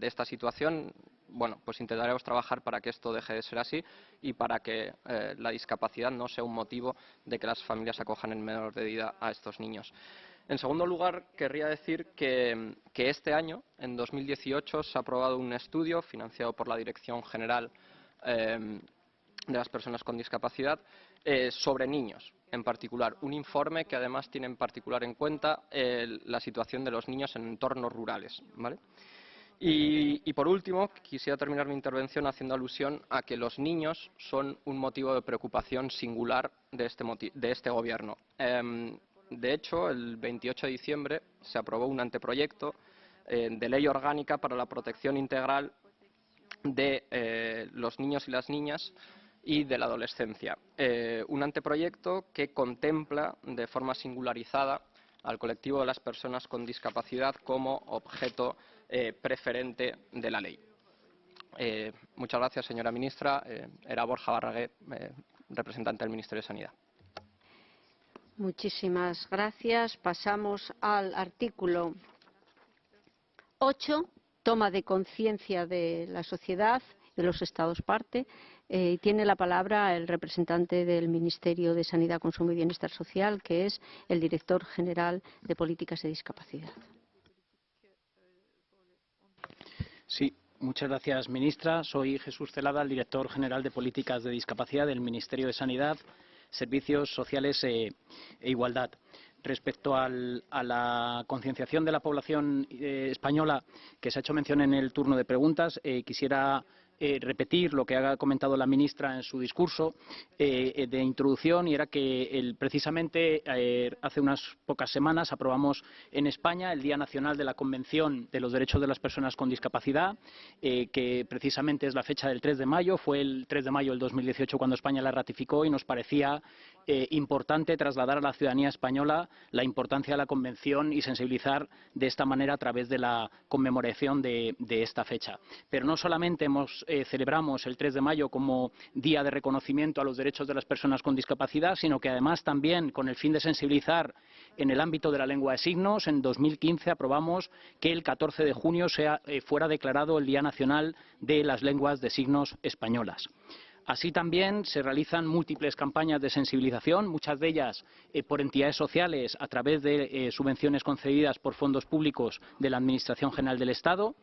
esta situación, bueno, pues intentaremos trabajar para que esto deje de ser así y para que la discapacidad no sea un motivo de que las familias acojan en menor medida a estos niños. En segundo lugar, querría decir que este año, en 2018, se ha aprobado un estudio financiado por la Dirección General de las Personas con Discapacidad sobre niños, en particular. Un informe que además tiene en particular en cuenta la situación de los niños en entornos rurales, ¿vale? Y por último, quisiera terminar mi intervención haciendo alusión a que los niños son un motivo de preocupación singular de este Gobierno. De hecho, el 28 de diciembre se aprobó un anteproyecto de ley orgánica para la protección integral de los niños y las niñas y de la adolescencia. Un anteproyecto que contempla de forma singularizada al colectivo de las personas con discapacidad como objeto preferente de la ley. Muchas gracias, señora ministra. Era Borja Barragué, representante del Ministerio de Sanidad. Muchísimas gracias. Pasamos al artículo 8, toma de conciencia de la sociedad, de los Estados parte. Tiene la palabra el representante del Ministerio de Sanidad, Consumo y Bienestar Social, que es el director general de Políticas de Discapacidad. Sí, muchas gracias, ministra. Soy Jesús Celada, el director general de Políticas de Discapacidad del Ministerio de Sanidad, Servicios Sociales e Igualdad. Respecto a la concienciación de la población española, que se ha hecho mención en el turno de preguntas, quisiera repetir lo que ha comentado la ministra en su discurso de introducción, y era que precisamente hace unas pocas semanas aprobamos en España el Día Nacional de la Convención de los Derechos de las Personas con Discapacidad, que precisamente es la fecha del 3 de mayo. Fue el 3 de mayo del 2018 cuando España la ratificó y nos parecía importante trasladar a la ciudadanía española la importancia de la Convención y sensibilizar de esta manera a través de la conmemoración de esta fecha. Pero no solamente celebramos el 3 de mayo como Día de Reconocimiento a los Derechos de las Personas con Discapacidad, sino que además también, con el fin de sensibilizar en el ámbito de la lengua de signos, en 2015 aprobamos que el 14 de junio fuera declarado el Día Nacional de las Lenguas de Signos Españolas. Así también se realizan múltiples campañas de sensibilización, muchas de ellas por entidades sociales a través de subvenciones concedidas por fondos públicos de la Administración General del Estado.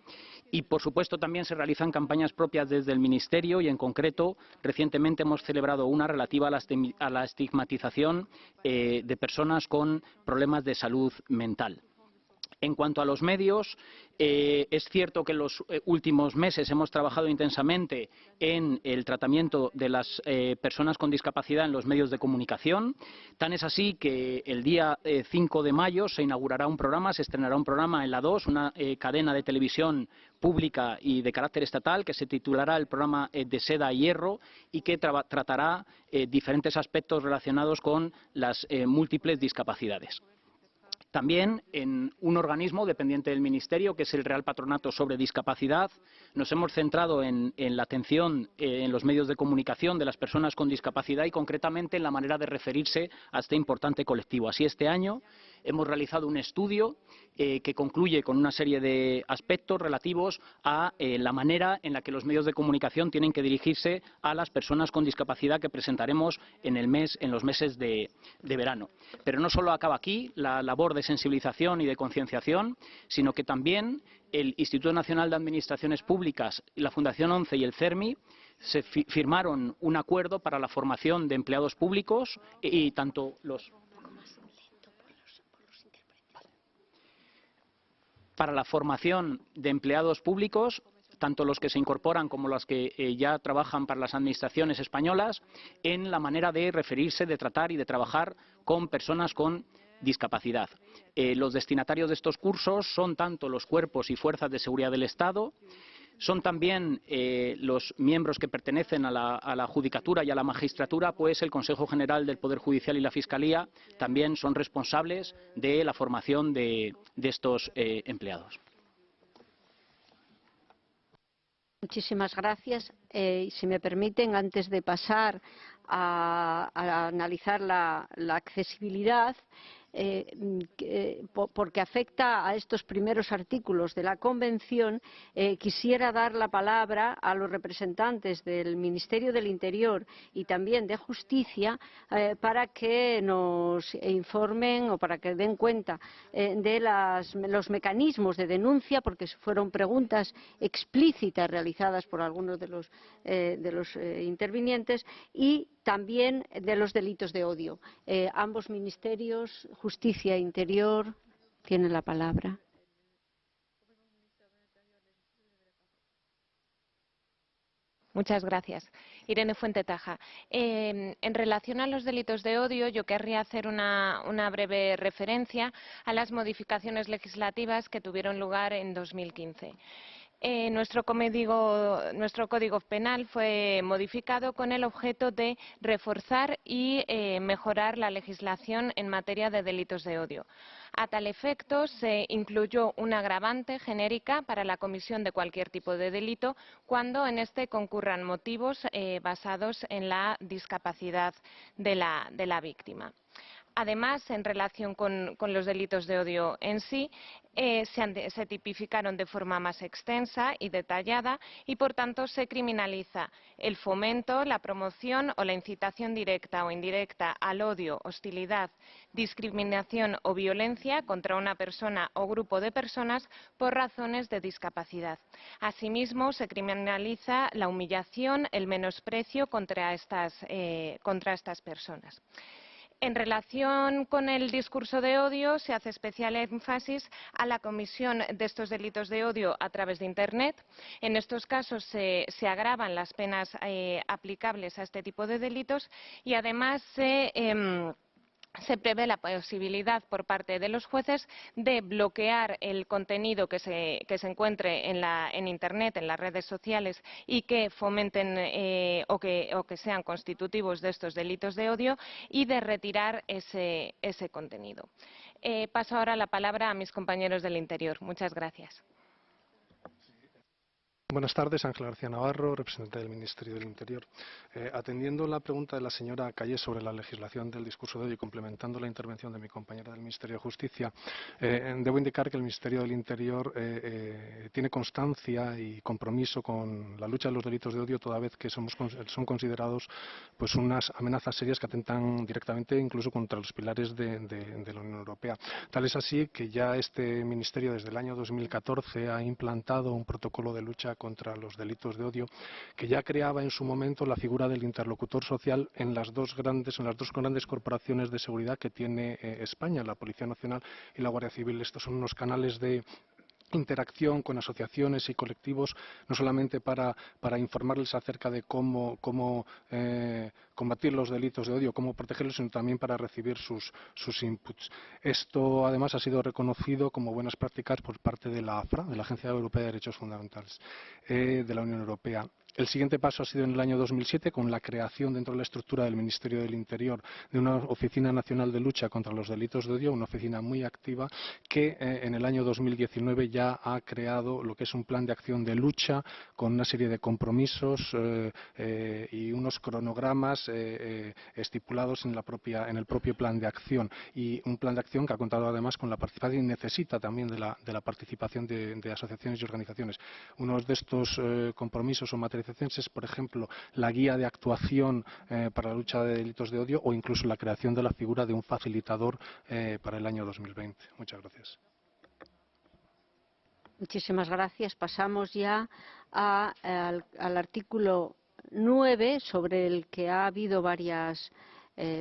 Y, por supuesto, también se realizan campañas propias desde el Ministerio y, en concreto, recientemente hemos celebrado una relativa a la estigmatización de personas con problemas de salud mental. En cuanto a los medios, es cierto que en los últimos meses hemos trabajado intensamente en el tratamiento de las personas con discapacidad en los medios de comunicación. Tan es así que el día 5 de mayo se inaugurará un programa, se estrenará un programa en la 2, una cadena de televisión pública y de carácter estatal, que se titulará el programa de Seda y Hierro y que tratará diferentes aspectos relacionados con las múltiples discapacidades. También en un organismo dependiente del Ministerio, que es el Real Patronato sobre Discapacidad, nos hemos centrado en la atención en los medios de comunicación de las personas con discapacidad y concretamente en la manera de referirse a este importante colectivo. Así, este año hemos realizado un estudio que concluye con una serie de aspectos relativos a la manera en la que los medios de comunicación tienen que dirigirse a las personas con discapacidad que presentaremos en los meses de verano. Pero no solo acaba aquí la labor de sensibilización y de concienciación, sino que también el Instituto Nacional de Administraciones Públicas, la Fundación ONCE y el CERMI se firmaron un acuerdo para la formación de empleados públicos y tanto para la formación de empleados públicos, tanto los que se incorporan como los que ya trabajan para las administraciones españolas, en la manera de referirse, de tratar y de trabajar con personas con discapacidad. Los destinatarios de estos cursos son tanto los cuerpos y fuerzas de seguridad del Estado, son también los miembros que pertenecen a la Judicatura y a la Magistratura, pues el Consejo General del Poder Judicial y la Fiscalía también son responsables de la formación de estos empleados. Muchísimas gracias. Si me permiten, antes de pasar a analizar la accesibilidad, porque afecta a estos primeros artículos de la Convención, quisiera dar la palabra a los representantes del Ministerio del Interior y también de Justicia para que nos informen o para que den cuenta de los mecanismos de denuncia, porque fueron preguntas explícitas realizadas por algunos de los intervinientes, y también de los delitos de odio. Ambos ministerios, Justicia e Interior, tienen la palabra. Muchas gracias. Irene Fuentetaja. En relación a los delitos de odio, yo querría hacer una breve referencia a las modificaciones legislativas que tuvieron lugar en 2015. Nuestro Código Penal fue modificado con el objeto de reforzar y mejorar la legislación en materia de delitos de odio. A tal efecto, se incluyó una agravante genérica para la comisión de cualquier tipo de delito cuando en este concurran motivos basados en la discapacidad de la víctima. Además, en relación con los delitos de odio en sí, se tipificaron de forma más extensa y detallada y, por tanto, se criminaliza el fomento, la promoción o la incitación directa o indirecta al odio, hostilidad, discriminación o violencia contra una persona o grupo de personas por razones de discapacidad. Asimismo, se criminaliza la humillación, el menosprecio contra estas personas. En relación con el discurso de odio, se hace especial énfasis a la comisión de estos delitos de odio a través de Internet. En estos casos se agravan las penas aplicables a este tipo de delitos y además se prevé la posibilidad por parte de los jueces de bloquear el contenido que se encuentre en Internet, en las redes sociales y que fomenten o que sean constitutivos de estos delitos de odio y de retirar ese contenido. Paso ahora la palabra a mis compañeros del Interior. Muchas gracias. Buenas tardes, Ángel García Navarro, representante del Ministerio del Interior. Atendiendo la pregunta de la señora Calle sobre la legislación del discurso de odio y complementando la intervención de mi compañera del Ministerio de Justicia, debo indicar que el Ministerio del Interior tiene constancia y compromiso con la lucha de los delitos de odio, toda vez que son considerados pues unas amenazas serias que atentan directamente incluso contra los pilares de la Unión Europea. Tal es así que ya este Ministerio desde el año 2014 ha implantado un protocolo de lucha contra los delitos de odio, que ya creaba en su momento la figura del interlocutor social en las dos grandes corporaciones de seguridad que tiene España, la Policía Nacional y la Guardia Civil. Estos son unos canales de interacción con asociaciones y colectivos, no solamente para informarles acerca de cómo combatir los delitos de odio, cómo protegerlos, sino también para recibir sus inputs. Esto, además, ha sido reconocido como buenas prácticas por parte de la AFRA, de la Agencia Europea de Derechos Fundamentales de la Unión Europea. El siguiente paso ha sido en el año 2007, con la creación dentro de la estructura del Ministerio del Interior de una Oficina Nacional de Lucha contra los Delitos de Odio, una oficina muy activa que en el año 2019 ya ha creado lo que es un plan de acción de lucha con una serie de compromisos y unos cronogramas estipulados en el propio plan de acción, y un plan de acción que ha contado además con la participación y necesita también de la participación de asociaciones y organizaciones. Uno de estos compromisos o materializaciones es, por ejemplo, la guía de actuación para la lucha de delitos de odio, o incluso la creación de la figura de un facilitador para el año 2020. Muchas gracias. Muchísimas gracias. Pasamos ya al artículo 9, sobre el que ha habido varias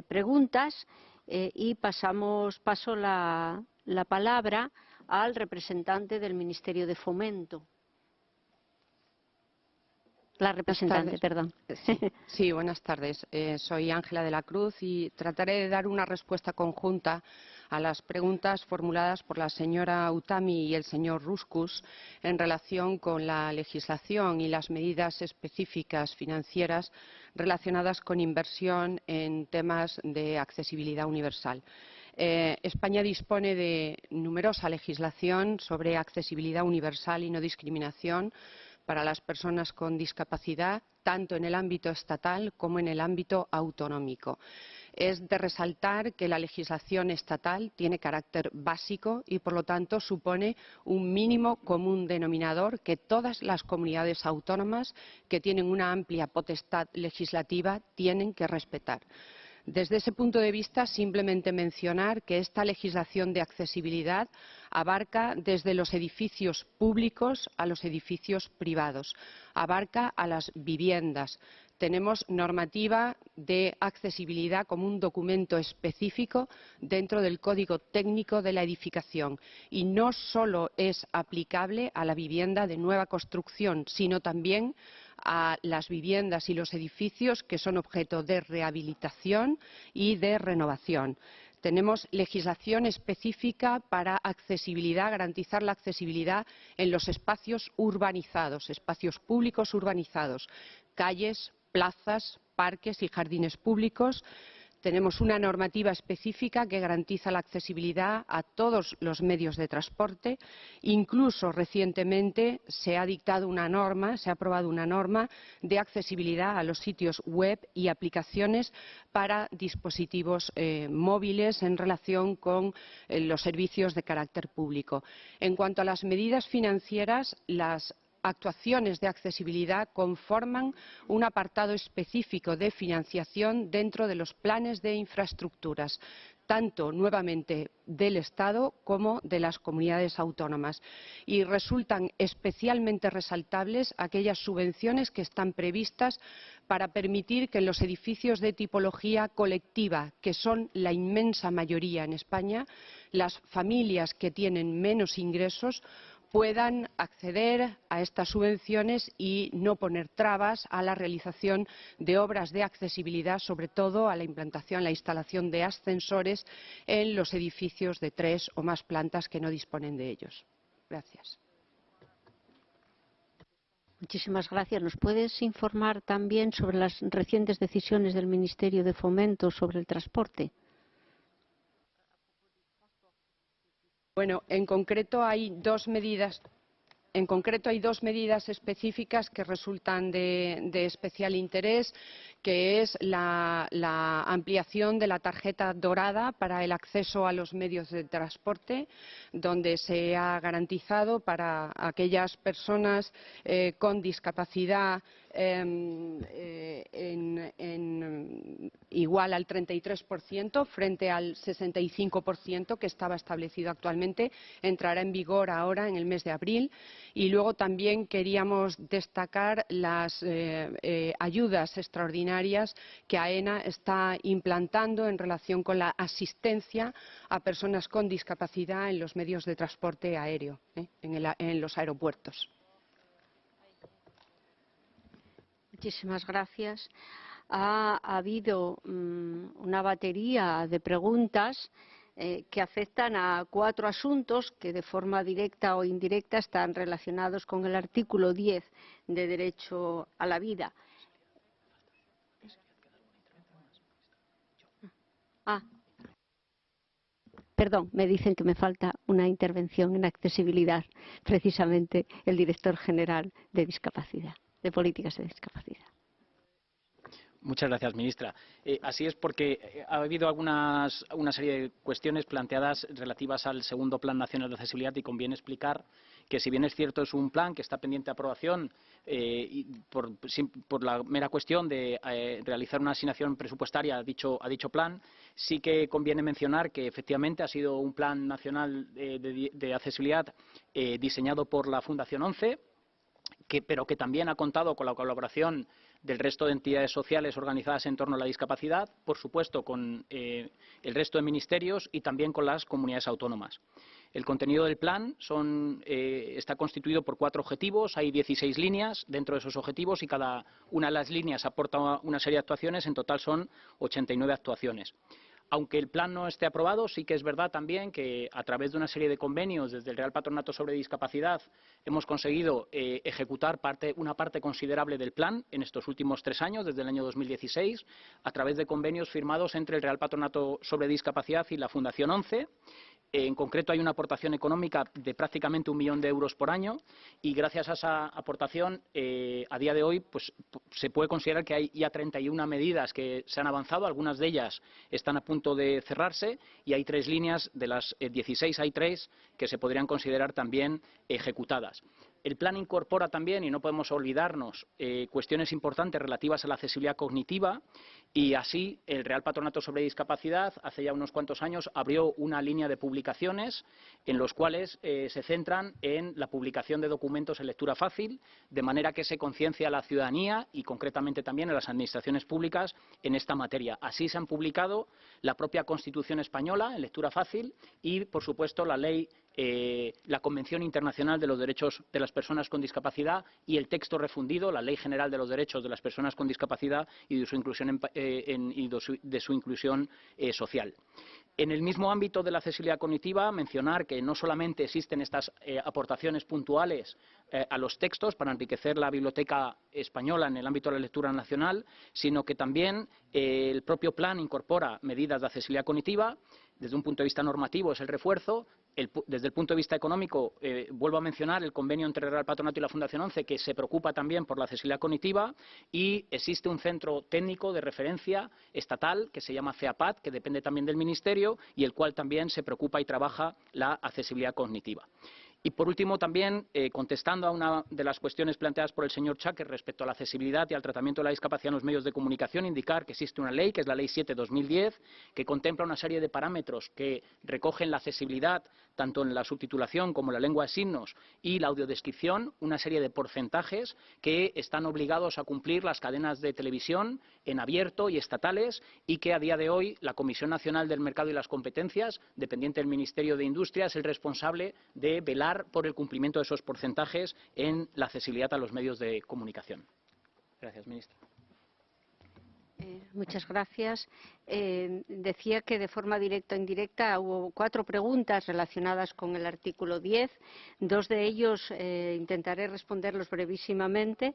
preguntas, y paso la palabra al representante del Ministerio de Fomento. La representante, perdón. Sí, buenas tardes. Soy Ángela de la Cruz y trataré de dar una respuesta conjunta a las preguntas formuladas por la señora Utami y el señor Ruskus en relación con la legislación y las medidas específicas financieras relacionadas con inversión en temas de accesibilidad universal. España dispone de numerosa legislación sobre accesibilidad universal y no discriminación para las personas con discapacidad, tanto en el ámbito estatal como en el ámbito autonómico. Es de resaltar que la legislación estatal tiene carácter básico y, por lo tanto, supone un mínimo común denominador que todas las comunidades autónomas que tienen una amplia potestad legislativa tienen que respetar. Desde ese punto de vista, simplemente mencionar que esta legislación de accesibilidad abarca desde los edificios públicos a los edificios privados, abarca a las viviendas. Tenemos normativa de accesibilidad como un documento específico dentro del Código Técnico de la Edificación, y no solo es aplicable a la vivienda de nueva construcción, sino también a las viviendas y los edificios que son objeto de rehabilitación y de renovación. Tenemos legislación específica para accesibilidad, garantizar la accesibilidad en los espacios urbanizados, espacios públicos urbanizados, calles, plazas, parques y jardines públicos. Tenemos una normativa específica que garantiza la accesibilidad a todos los medios de transporte. Incluso recientemente se ha aprobado una norma de accesibilidad a los sitios web y aplicaciones para dispositivos móviles en relación con los servicios de carácter público. En cuanto a las medidas financieras, las actuaciones de accesibilidad conforman un apartado específico de financiación dentro de los planes de infraestructuras, tanto nuevamente del Estado como de las comunidades autónomas, y resultan especialmente resaltables aquellas subvenciones que están previstas para permitir que en los edificios de tipología colectiva, que son la inmensa mayoría en España, las familias que tienen menos ingresos puedan acceder a estas subvenciones y no poner trabas a la realización de obras de accesibilidad, sobre todo a la implantación, la instalación de ascensores en los edificios de 3 o más plantas que no disponen de ellos. Gracias. Muchísimas gracias. ¿Nos puedes informar también sobre las recientes decisiones del Ministerio de Fomento sobre el transporte? Bueno, en concreto hay dos medidas En concreto, hay dos medidas específicas que resultan de especial interés, que es la ampliación de la tarjeta dorada para el acceso a los medios de transporte, donde se ha garantizado para aquellas personas con discapacidad igual al 33% frente al 65% que estaba establecido actualmente. Entrará en vigor ahora en el mes de abril. Y luego también queríamos destacar las ayudas extraordinarias que AENA está implantando en relación con la asistencia a personas con discapacidad en los medios de transporte aéreo, en los aeropuertos. Muchísimas gracias. Ha habido una batería de preguntas que afectan a 4 asuntos que de forma directa o indirecta están relacionados con el artículo 10 de Derecho a la Vida. Perdón, me dicen que me falta una intervención en accesibilidad, precisamente el director general de discapacidad, de políticas de discapacidad. Muchas gracias, ministra. Así es, porque ha habido una serie de cuestiones planteadas relativas al segundo Plan Nacional de Accesibilidad y conviene explicar que, si bien es cierto, es un plan que está pendiente de aprobación y por la mera cuestión de realizar una asignación presupuestaria a dicho plan, sí que conviene mencionar que efectivamente ha sido un Plan Nacional de Accesibilidad diseñado por la Fundación ONCE, pero que también ha contado con la colaboración del resto de entidades sociales organizadas en torno a la discapacidad, por supuesto con el resto de ministerios y también con las comunidades autónomas. El contenido del plan está constituido por 4 objetivos, hay 16 líneas dentro de esos objetivos y cada una de las líneas aporta una serie de actuaciones, en total son 89 actuaciones. Aunque el plan no esté aprobado, sí que es verdad también que a través de una serie de convenios desde el Real Patronato sobre Discapacidad hemos conseguido ejecutar una parte considerable del plan en estos últimos 3 años, desde el año 2016, a través de convenios firmados entre el Real Patronato sobre Discapacidad y la Fundación ONCE. En concreto, hay una aportación económica de prácticamente 1 millón de euros por año y gracias a esa aportación, a día de hoy, pues, se puede considerar que hay ya 31 medidas que se han avanzado. Algunas de ellas están a punto de cerrarse y hay 3 líneas, de las 16 hay 3 que se podrían considerar también ejecutadas. El plan incorpora también, y no podemos olvidarnos, cuestiones importantes relativas a la accesibilidad cognitiva y así el Real Patronato sobre Discapacidad hace ya unos cuantos años abrió una línea de publicaciones en los cuales se centran en la publicación de documentos en lectura fácil, de manera que se conciencia a la ciudadanía y concretamente también a las administraciones públicas en esta materia. Así se han publicado la propia Constitución española en lectura fácil y, por supuesto, la Convención Internacional de los Derechos de las Personas con Discapacidad y el texto refundido, la Ley General de los Derechos de las Personas con Discapacidad y de su inclusión social. En el mismo ámbito de la accesibilidad cognitiva, mencionar que no solamente existen estas aportaciones puntuales a los textos para enriquecer la biblioteca española en el ámbito de la lectura nacional, sino que también el propio plan incorpora medidas de accesibilidad cognitiva. Desde un punto de vista normativo es el refuerzo. Desde el punto de vista económico, vuelvo a mencionar el convenio entre el Real Patronato y la Fundación ONCE, que se preocupa también por la accesibilidad cognitiva, y existe un centro técnico de referencia estatal que se llama CEAPAD, que depende también del Ministerio y el cual también se preocupa y trabaja la accesibilidad cognitiva. Y, por último, también contestando a una de las cuestiones planteadas por el señor Cháquez respecto a la accesibilidad y al tratamiento de la discapacidad en los medios de comunicación, indicar que existe una ley, que es la Ley 7/2010, que contempla una serie de parámetros que recogen la accesibilidad tanto en la subtitulación como en la lengua de signos y la audiodescripción, una serie de porcentajes que están obligados a cumplir las cadenas de televisión en abierto y estatales y que a día de hoy la Comisión Nacional del Mercado y las Competencias, dependiente del Ministerio de Industria, es el responsable de velar por el cumplimiento de esos porcentajes en la accesibilidad a los medios de comunicación. Gracias, ministra. Muchas gracias. Decía que de forma directa o indirecta hubo 4 preguntas relacionadas con el artículo 10. 2 de ellos intentaré responderlos brevísimamente,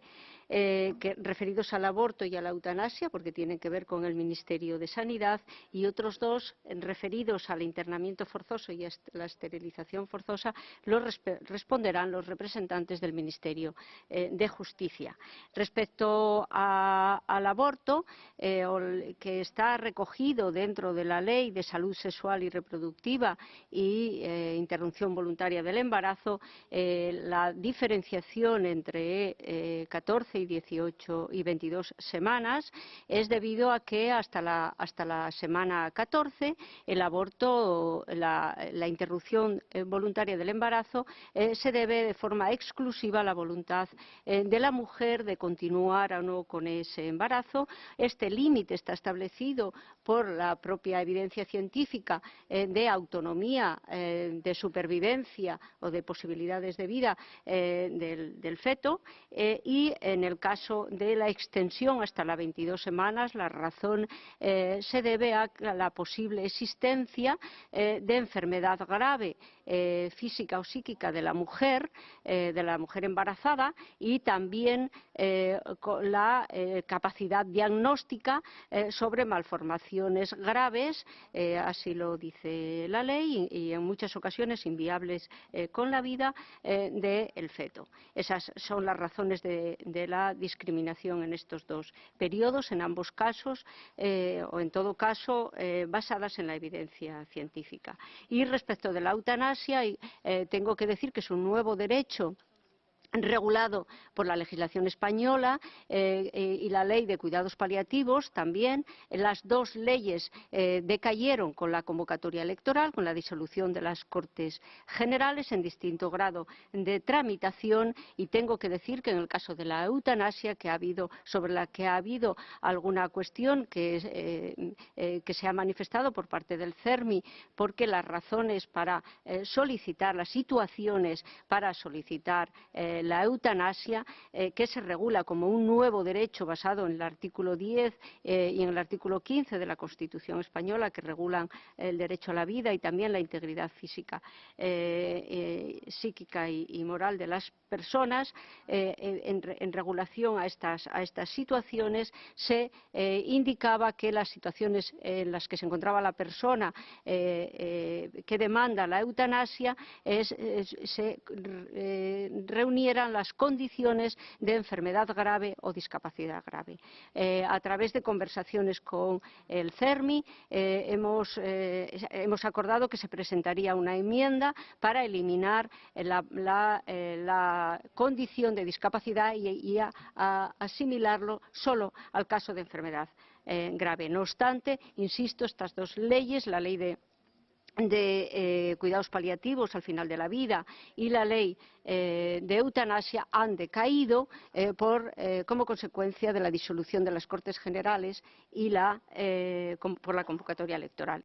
referidos al aborto y a la eutanasia, porque tienen que ver con el Ministerio de Sanidad, y otros 2 referidos al internamiento forzoso y a la esterilización forzosa los responderán los representantes del Ministerio de Justicia. Respecto al aborto, que está recogido dentro de la Ley de Salud Sexual y Reproductiva y interrupción voluntaria del embarazo, la diferenciación entre 14 y 18 y 22 semanas es debido a que hasta la semana 14 el aborto, la interrupción voluntaria del embarazo se debe de forma exclusiva a la voluntad de la mujer de continuar o no con ese embarazo. Este límite está establecido por la propia evidencia científica de autonomía, de supervivencia o de posibilidades de vida del feto, y en el caso de la extensión hasta las 22 semanas la razón se debe a la posible existencia de enfermedad grave física o psíquica de la mujer embarazada, y también con la capacidad diagnóstica sobre malformaciones graves, así lo dice la ley, y en muchas ocasiones inviables con la vida del feto. Esas son las razones de la discriminación en estos 2 periodos, en ambos casos, o en todo caso, basadas en la evidencia científica. Y respecto de la eutanasia, tengo que decir que es un nuevo derecho regulado por la legislación española y la ley de cuidados paliativos también. Las 2 leyes decayeron con la convocatoria electoral, con la disolución de las Cortes Generales en distinto grado de tramitación, y tengo que decir que en el caso de la eutanasia, sobre la que ha habido alguna cuestión que se ha manifestado por parte del CERMI, porque las razones para solicitar, las situaciones para solicitar la eutanasia, que se regula como un nuevo derecho basado en el artículo 10 y en el artículo 15 de la Constitución española, que regulan el derecho a la vida y también la integridad física, psíquica y moral de las personas. En regulación a estas situaciones se indicaba que las situaciones en las que se encontraba la persona que demanda la eutanasia se reunieran las condiciones de enfermedad grave o discapacidad grave. A través de conversaciones con el CERMI hemos acordado que se presentaría una enmienda para eliminar la condición de discapacidad y asimilarlo solo al caso de enfermedad grave. No obstante, insisto, estas 2 leyes, la ley de cuidados paliativos al final de la vida y la ley de eutanasia, han decaído como consecuencia de la disolución de las Cortes Generales y por la convocatoria electoral.